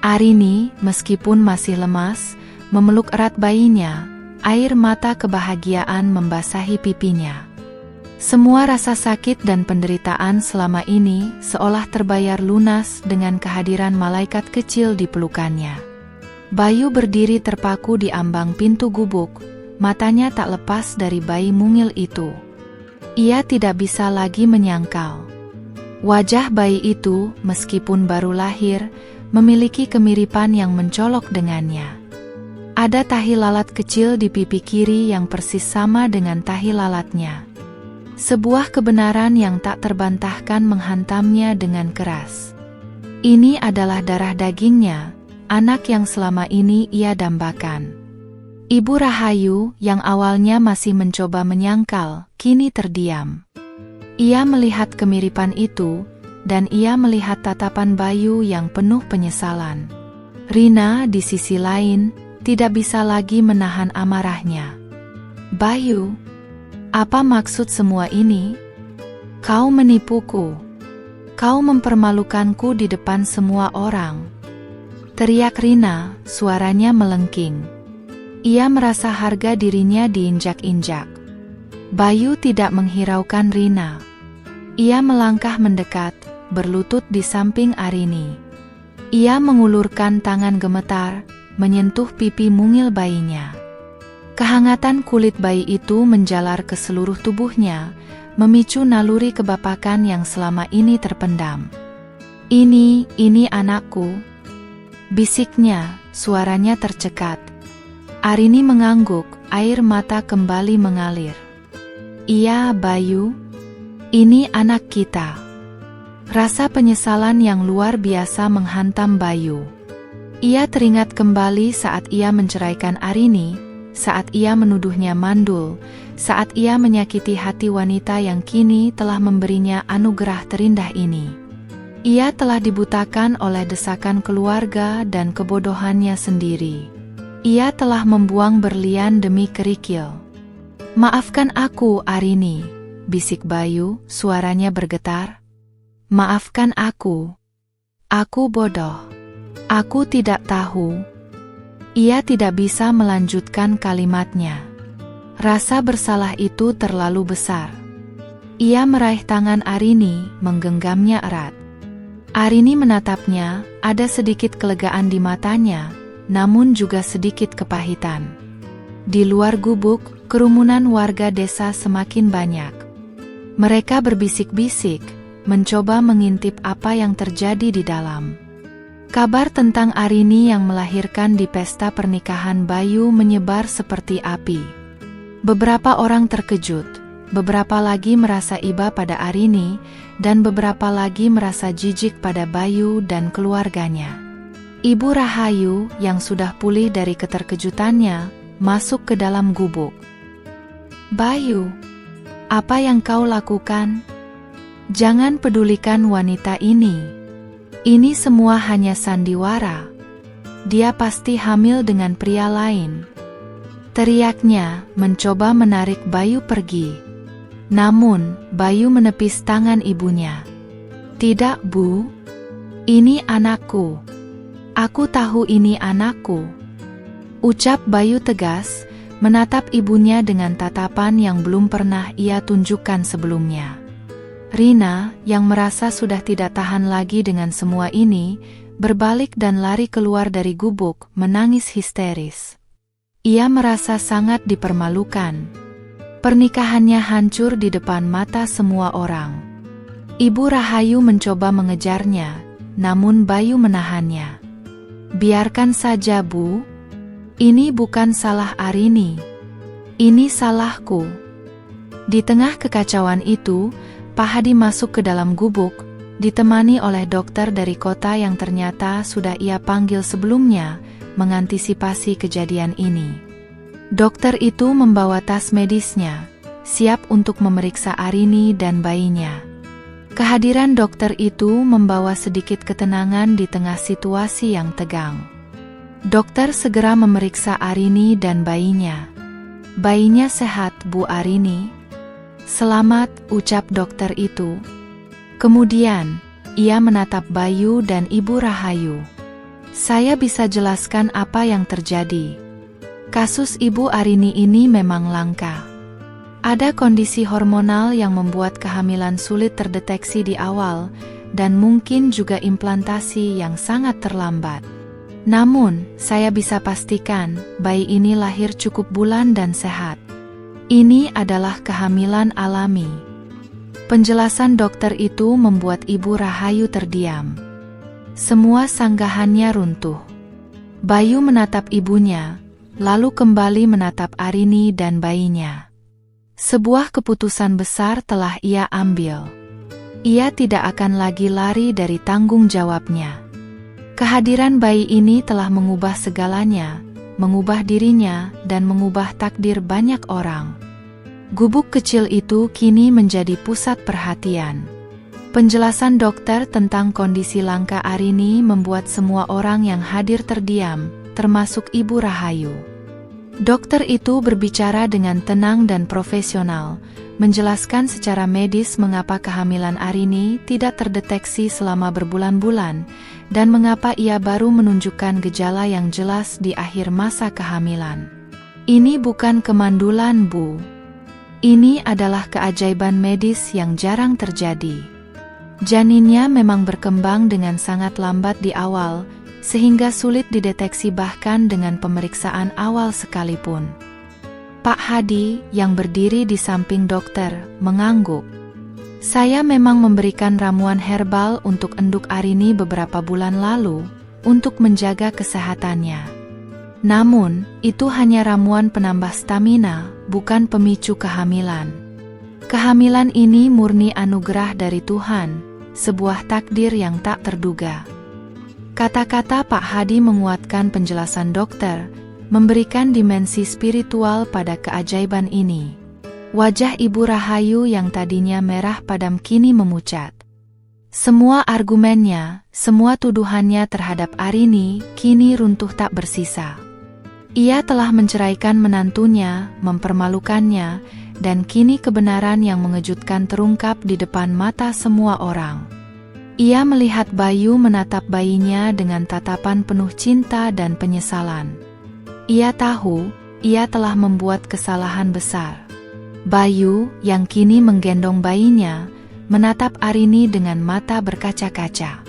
Arini, meskipun masih lemas, memeluk erat bayinya, air mata kebahagiaan membasahi pipinya. Semua rasa sakit dan penderitaan selama ini seolah terbayar lunas dengan kehadiran malaikat kecil di pelukannya. Bayu berdiri terpaku di ambang pintu gubuk, matanya tak lepas dari bayi mungil itu. Ia tidak bisa lagi menyangkal. Wajah bayi itu, meskipun baru lahir, memiliki kemiripan yang mencolok dengannya. Ada tahi lalat kecil di pipi kiri yang persis sama dengan tahi lalatnya. Sebuah kebenaran yang tak terbantahkan menghantamnya dengan keras. Ini adalah darah dagingnya, anak yang selama ini ia dambakan. Ibu Rahayu yang awalnya masih mencoba menyangkal, kini terdiam. Ia melihat kemiripan itu, dan ia melihat tatapan Bayu yang penuh penyesalan. Rina di sisi lain, tidak bisa lagi menahan amarahnya. "Bayu, apa maksud semua ini? Kau menipuku. Kau mempermalukanku di depan semua orang," teriak Rina, suaranya melengking. Ia merasa harga dirinya diinjak-injak. Bayu tidak menghiraukan Rina. Ia melangkah mendekat, berlutut di samping Arini. Ia mengulurkan tangan gemetar, menyentuh pipi mungil bayinya. Kehangatan kulit bayi itu menjalar ke seluruh tubuhnya, memicu naluri kebapakan yang selama ini terpendam. Ini anakku," bisiknya, suaranya tercekat. Arini mengangguk, air mata kembali mengalir. "Iya, Bayu. Ini anak kita." Rasa penyesalan yang luar biasa menghantam Bayu. Ia teringat kembali saat ia menceraikan Arini, saat ia menuduhnya mandul, saat ia menyakiti hati wanita yang kini telah memberinya anugerah terindah ini. Ia telah dibutakan oleh desakan keluarga dan kebodohannya sendiri. Ia telah membuang berlian demi kerikil. "Maafkan aku, Arini," bisik Bayu, suaranya bergetar. "Maafkan aku. Aku bodoh. Aku tidak tahu." Ia tidak bisa melanjutkan kalimatnya. Rasa bersalah itu terlalu besar. Ia meraih tangan Arini, menggenggamnya erat. Arini menatapnya, ada sedikit kelegaan di matanya, namun juga sedikit kepahitan. Di luar gubuk, kerumunan warga desa semakin banyak. Mereka berbisik-bisik, mencoba mengintip apa yang terjadi di dalam. Kabar tentang Arini yang melahirkan di pesta pernikahan Bayu menyebar seperti api. Beberapa orang terkejut, beberapa lagi merasa iba pada Arini, dan beberapa lagi merasa jijik pada Bayu dan keluarganya. Ibu Rahayu yang sudah pulih dari keterkejutannya, masuk ke dalam gubuk. "Bayu, apa yang kau lakukan? Jangan pedulikan wanita ini. Ini semua hanya sandiwara. Dia pasti hamil dengan pria lain," teriaknya, mencoba menarik Bayu pergi. Namun, Bayu menepis tangan ibunya. "Tidak, Bu. Ini anakku. Aku tahu ini anakku," ucap Bayu tegas, menatap ibunya dengan tatapan yang belum pernah ia tunjukkan sebelumnya. Rina, yang merasa sudah tidak tahan lagi dengan semua ini, berbalik dan lari keluar dari gubuk, menangis histeris. Ia merasa sangat dipermalukan. Pernikahannya hancur di depan mata semua orang. Ibu Rahayu mencoba mengejarnya, namun Bayu menahannya. "Biarkan saja, Bu. Ini bukan salah Arini. Ini salahku." Di tengah kekacauan itu, Pak Hadi masuk ke dalam gubuk, ditemani oleh dokter dari kota yang ternyata sudah ia panggil sebelumnya, mengantisipasi kejadian ini. Dokter itu membawa tas medisnya, siap untuk memeriksa Arini dan bayinya. Kehadiran dokter itu membawa sedikit ketenangan di tengah situasi yang tegang. Dokter segera memeriksa Arini dan bayinya. "Bayinya sehat, Bu Arini." "Selamat," ucap dokter itu. Kemudian, ia menatap Bayu dan Ibu Rahayu. "Saya bisa jelaskan apa yang terjadi. Kasus Ibu Arini ini memang langka. Ada kondisi hormonal yang membuat kehamilan sulit terdeteksi di awal, dan mungkin juga implantasi yang sangat terlambat. Namun, saya bisa pastikan, bayi ini lahir cukup bulan dan sehat. Ini adalah kehamilan alami." Penjelasan dokter itu membuat Ibu Rahayu terdiam. Semua sanggahannya runtuh. Bayu menatap ibunya, lalu kembali menatap Arini dan bayinya. Sebuah keputusan besar telah ia ambil. Ia tidak akan lagi lari dari tanggung jawabnya. Kehadiran bayi ini telah mengubah segalanya, mengubah dirinya, dan mengubah takdir banyak orang. Gubuk kecil itu kini menjadi pusat perhatian. Penjelasan dokter tentang kondisi langka Arini membuat semua orang yang hadir terdiam, termasuk Ibu Rahayu. Dokter itu berbicara dengan tenang dan profesional, menjelaskan secara medis mengapa kehamilan Arini tidak terdeteksi selama berbulan-bulan, dan mengapa ia baru menunjukkan gejala yang jelas di akhir masa kehamilan. "Ini bukan kemandulan, Bu. Ini adalah keajaiban medis yang jarang terjadi. Janinnya memang berkembang dengan sangat lambat di awal, sehingga sulit dideteksi bahkan dengan pemeriksaan awal sekalipun." Pak Hadi, yang berdiri di samping dokter, mengangguk. "Saya memang memberikan ramuan herbal untuk enduk Arini beberapa bulan lalu, untuk menjaga kesehatannya. Namun, itu hanya ramuan penambah stamina, bukan pemicu kehamilan. Kehamilan ini murni anugerah dari Tuhan, sebuah takdir yang tak terduga." Kata-kata Pak Hadi menguatkan penjelasan dokter, memberikan dimensi spiritual pada keajaiban ini. Wajah Ibu Rahayu yang tadinya merah padam kini memucat. Semua argumennya, semua tuduhannya terhadap Arini, kini runtuh tak bersisa. Ia telah menceraikan menantunya, mempermalukannya, dan kini kebenaran yang mengejutkan terungkap di depan mata semua orang. Ia melihat Bayu menatap bayinya dengan tatapan penuh cinta dan penyesalan. Ia tahu, ia telah membuat kesalahan besar. Bayu, yang kini menggendong bayinya, menatap Arini dengan mata berkaca-kaca.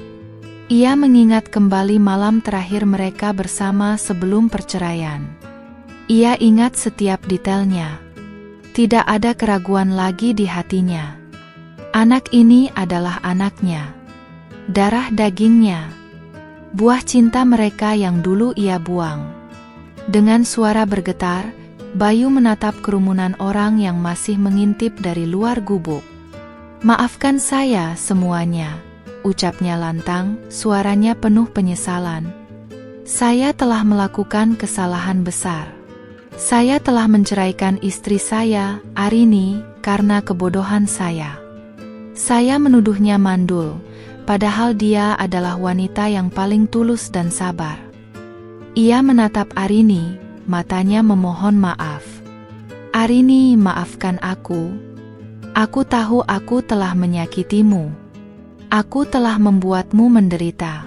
Ia mengingat kembali malam terakhir mereka bersama sebelum perceraian. Ia ingat setiap detailnya. Tidak ada keraguan lagi di hatinya. Anak ini adalah anaknya. Darah dagingnya. Buah cinta mereka yang dulu ia buang. Dengan suara bergetar, Bayu menatap kerumunan orang yang masih mengintip dari luar gubuk. "Maafkan saya semuanya," ucapnya lantang, suaranya penuh penyesalan. "Saya telah melakukan kesalahan besar. Saya telah menceraikan istri saya, Arini, karena kebodohan saya. Saya menuduhnya mandul, padahal dia adalah wanita yang paling tulus dan sabar." Ia menatap Arini, matanya memohon maaf. "Arini, maafkan aku. Aku tahu aku telah menyakitimu. Aku telah membuatmu menderita.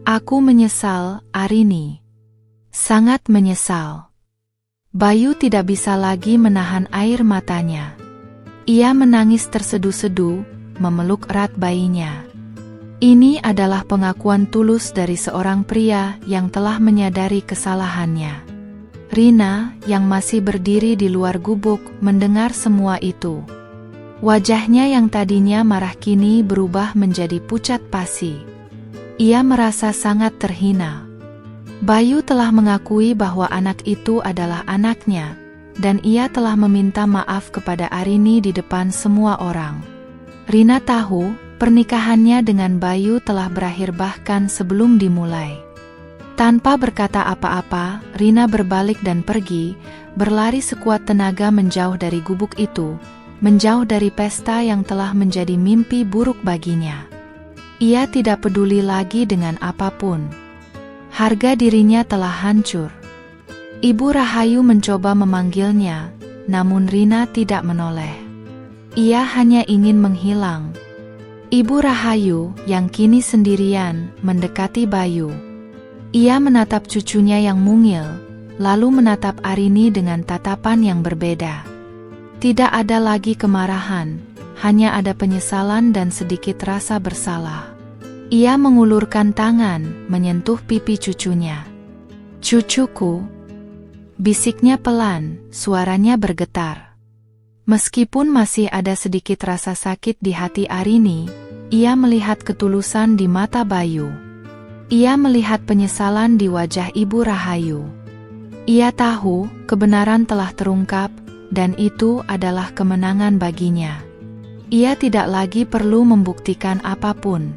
Aku menyesal, Arini. Sangat menyesal." Bayu tidak bisa lagi menahan air matanya. Ia menangis terseduh-seduh, memeluk erat bayinya. Ini adalah pengakuan tulus dari seorang pria yang telah menyadari kesalahannya. Rina, yang masih berdiri di luar gubuk, mendengar semua itu. Wajahnya yang tadinya marah kini berubah menjadi pucat pasi. Ia merasa sangat terhina. Bayu telah mengakui bahwa anak itu adalah anaknya, dan ia telah meminta maaf kepada Arini di depan semua orang. Rina tahu pernikahannya dengan Bayu telah berakhir bahkan sebelum dimulai. Tanpa berkata apa-apa, Rina berbalik dan pergi, berlari sekuat tenaga menjauh dari gubuk itu, menjauh dari pesta yang telah menjadi mimpi buruk baginya. Ia tidak peduli lagi dengan apapun. Harga dirinya telah hancur. Ibu Rahayu mencoba memanggilnya, namun Rina tidak menoleh. Ia hanya ingin menghilang. Ibu Rahayu, yang kini sendirian, mendekati Bayu. Ia menatap cucunya yang mungil, lalu menatap Arini dengan tatapan yang berbeda. Tidak ada lagi kemarahan, hanya ada penyesalan dan sedikit rasa bersalah. Ia mengulurkan tangan, menyentuh pipi cucunya. "Cucuku," bisiknya pelan, suaranya bergetar. Meskipun masih ada sedikit rasa sakit di hati Arini, ia melihat ketulusan di mata Bayu. Ia melihat penyesalan di wajah Ibu Rahayu. Ia tahu kebenaran telah terungkap, dan itu adalah kemenangan baginya. Ia tidak lagi perlu membuktikan apapun.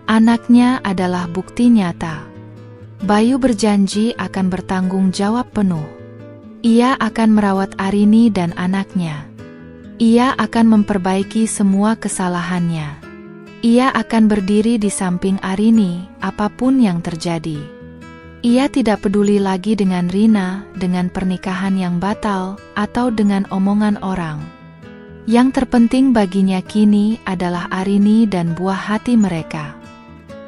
Anaknya adalah bukti nyata. Bayu berjanji akan bertanggung jawab penuh. Ia akan merawat Arini dan anaknya. Ia akan memperbaiki semua kesalahannya. Ia akan berdiri di samping Arini, apapun yang terjadi. Ia tidak peduli lagi dengan Rina, dengan pernikahan yang batal, atau dengan omongan orang. Yang terpenting baginya kini adalah Arini dan buah hati mereka.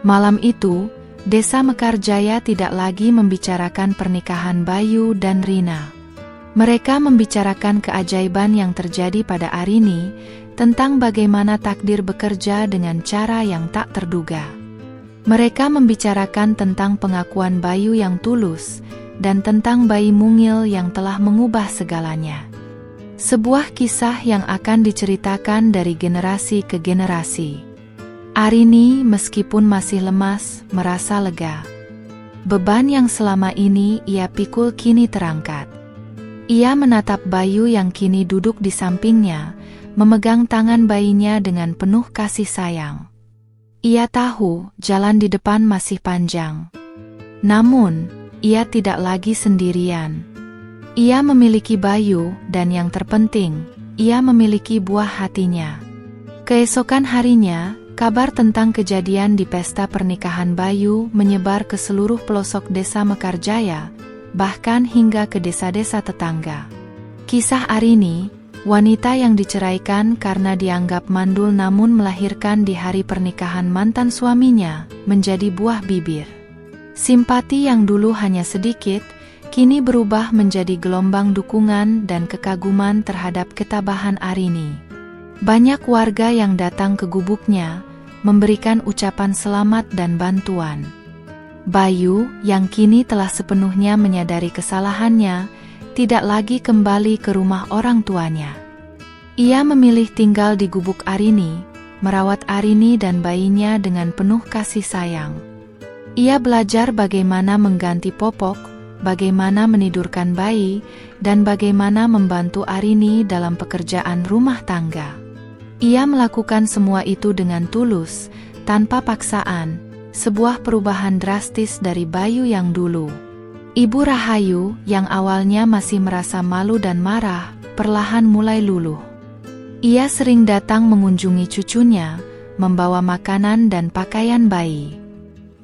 Malam itu, Desa Mekarjaya tidak lagi membicarakan pernikahan Bayu dan Rina. Mereka membicarakan keajaiban yang terjadi pada Arini, tentang bagaimana takdir bekerja dengan cara yang tak terduga. Mereka membicarakan tentang pengakuan Bayu yang tulus, dan tentang bayi mungil yang telah mengubah segalanya. Sebuah kisah yang akan diceritakan dari generasi ke generasi. Arini meskipun masih lemas, merasa lega. Beban yang selama ini ia pikul kini terangkat. Ia menatap Bayu yang kini duduk di sampingnya, memegang tangan bayinya dengan penuh kasih sayang. Ia tahu jalan di depan masih panjang. Namun, ia tidak lagi sendirian. Ia memiliki Bayu, dan yang terpenting, ia memiliki buah hatinya. Keesokan harinya, kabar tentang kejadian di pesta pernikahan Bayu menyebar ke seluruh pelosok Desa Mekarjaya, bahkan hingga ke desa-desa tetangga. Kisah Arini, wanita yang diceraikan karena dianggap mandul namun melahirkan di hari pernikahan mantan suaminya, menjadi buah bibir. Simpati yang dulu hanya sedikit, kini berubah menjadi gelombang dukungan dan kekaguman terhadap ketabahan Arini. Banyak warga yang datang ke gubuknya, memberikan ucapan selamat dan bantuan. Bayu, yang kini telah sepenuhnya menyadari kesalahannya, tidak lagi kembali ke rumah orang tuanya. Ia memilih tinggal di gubuk Arini, merawat Arini dan bayinya dengan penuh kasih sayang. Ia belajar bagaimana mengganti popok, bagaimana menidurkan bayi, dan bagaimana membantu Arini dalam pekerjaan rumah tangga. Ia melakukan semua itu dengan tulus, tanpa paksaan, sebuah perubahan drastis dari Bayu yang dulu. Ibu Rahayu, yang awalnya masih merasa malu dan marah, perlahan mulai luluh. Ia sering datang mengunjungi cucunya, membawa makanan dan pakaian bayi.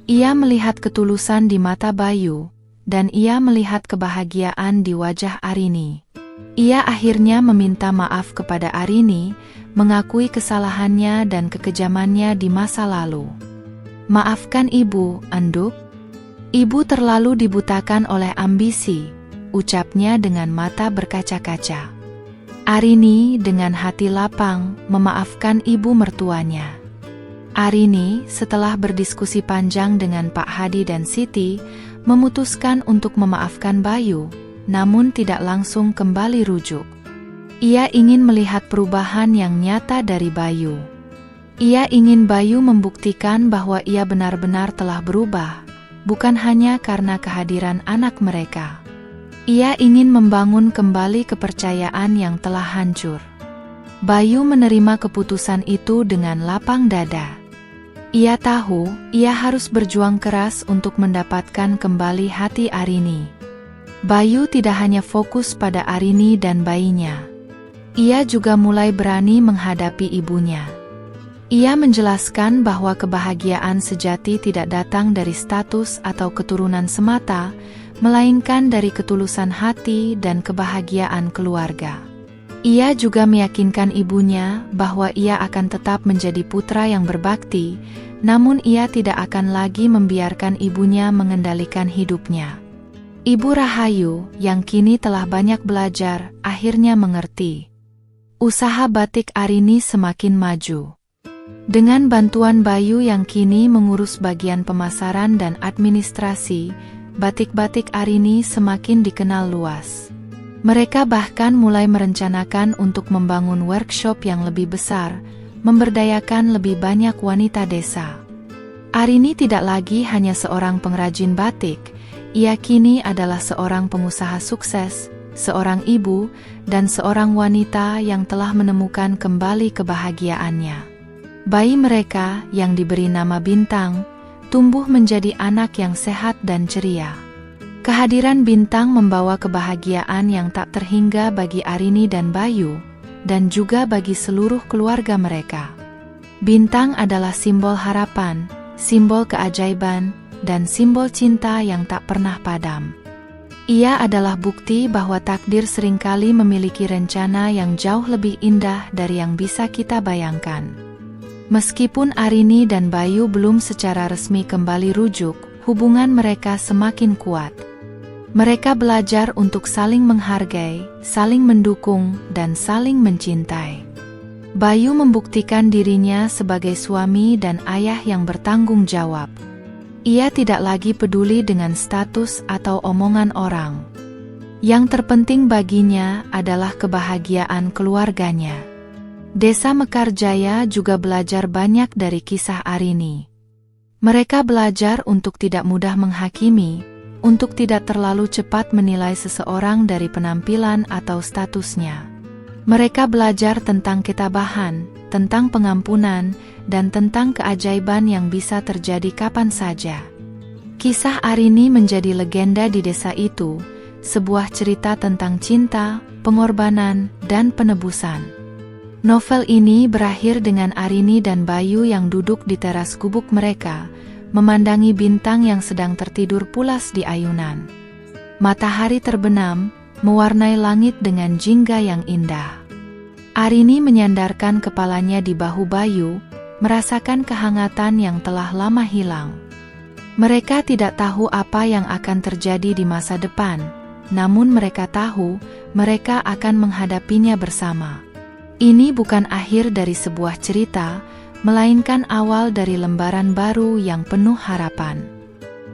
Ia melihat ketulusan di mata Bayu, dan ia melihat kebahagiaan di wajah Arini. Ia akhirnya meminta maaf kepada Arini, mengakui kesalahannya dan kekejamannya di masa lalu. "Maafkan ibu, Enduk. Ibu terlalu dibutakan oleh ambisi," ucapnya dengan mata berkaca-kaca. Arini dengan hati lapang memaafkan ibu mertuanya. Arini, setelah berdiskusi panjang dengan Pak Hadi dan Siti, memutuskan untuk memaafkan Bayu, namun tidak langsung kembali rujuk. Ia ingin melihat perubahan yang nyata dari Bayu. Ia ingin Bayu membuktikan bahwa ia benar-benar telah berubah, bukan hanya karena kehadiran anak mereka. Ia ingin membangun kembali kepercayaan yang telah hancur. Bayu menerima keputusan itu dengan lapang dada. Ia tahu, ia harus berjuang keras untuk mendapatkan kembali hati Arini. Bayu tidak hanya fokus pada Arini dan bayinya. Ia juga mulai berani menghadapi ibunya. Ia menjelaskan bahwa kebahagiaan sejati tidak datang dari status atau keturunan semata, melainkan dari ketulusan hati dan kebahagiaan keluarga. Ia juga meyakinkan ibunya bahwa ia akan tetap menjadi putra yang berbakti, namun ia tidak akan lagi membiarkan ibunya mengendalikan hidupnya. Ibu Rahayu, yang kini telah banyak belajar, akhirnya mengerti. Usaha batik Arini semakin maju. Dengan bantuan Bayu yang kini mengurus bagian pemasaran dan administrasi, batik-batik Arini semakin dikenal luas. Mereka bahkan mulai merencanakan untuk membangun workshop yang lebih besar, memberdayakan lebih banyak wanita desa. Arini tidak lagi hanya seorang pengrajin batik, ia kini adalah seorang pengusaha sukses, seorang ibu, dan seorang wanita yang telah menemukan kembali kebahagiaannya. Bayi mereka, yang diberi nama Bintang, tumbuh menjadi anak yang sehat dan ceria. Kehadiran Bintang membawa kebahagiaan yang tak terhingga bagi Arini dan Bayu, dan juga bagi seluruh keluarga mereka. Bintang adalah simbol harapan, simbol keajaiban, dan simbol cinta yang tak pernah padam. Ia adalah bukti bahwa takdir seringkali memiliki rencana yang jauh lebih indah dari yang bisa kita bayangkan. Meskipun Arini dan Bayu belum secara resmi kembali rujuk, hubungan mereka semakin kuat. Mereka belajar untuk saling menghargai, saling mendukung, dan saling mencintai. Bayu membuktikan dirinya sebagai suami dan ayah yang bertanggung jawab. Ia tidak lagi peduli dengan status atau omongan orang. Yang terpenting baginya adalah kebahagiaan keluarganya. Desa Mekarjaya juga belajar banyak dari kisah Arini. Mereka belajar untuk tidak mudah menghakimi, untuk tidak terlalu cepat menilai seseorang dari penampilan atau statusnya. Mereka belajar tentang ketabahan, tentang pengampunan, dan tentang keajaiban yang bisa terjadi kapan saja. Kisah Arini menjadi legenda di desa itu, sebuah cerita tentang cinta, pengorbanan, dan penebusan. Novel ini berakhir dengan Arini dan Bayu yang duduk di teras gubuk mereka, memandangi Bintang yang sedang tertidur pulas di ayunan. Matahari terbenam, mewarnai langit dengan jingga yang indah. Arini menyandarkan kepalanya di bahu Bayu, merasakan kehangatan yang telah lama hilang. Mereka tidak tahu apa yang akan terjadi di masa depan, namun mereka tahu, mereka akan menghadapinya bersama. Ini bukan akhir dari sebuah cerita, melainkan awal dari lembaran baru yang penuh harapan.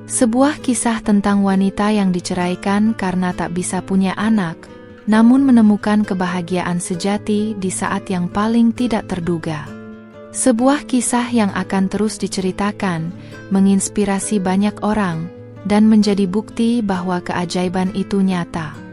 Sebuah kisah tentang wanita yang diceraikan karena tak bisa punya anak, namun menemukan kebahagiaan sejati di saat yang paling tidak terduga. Sebuah kisah yang akan terus diceritakan, menginspirasi banyak orang, dan menjadi bukti bahwa keajaiban itu nyata.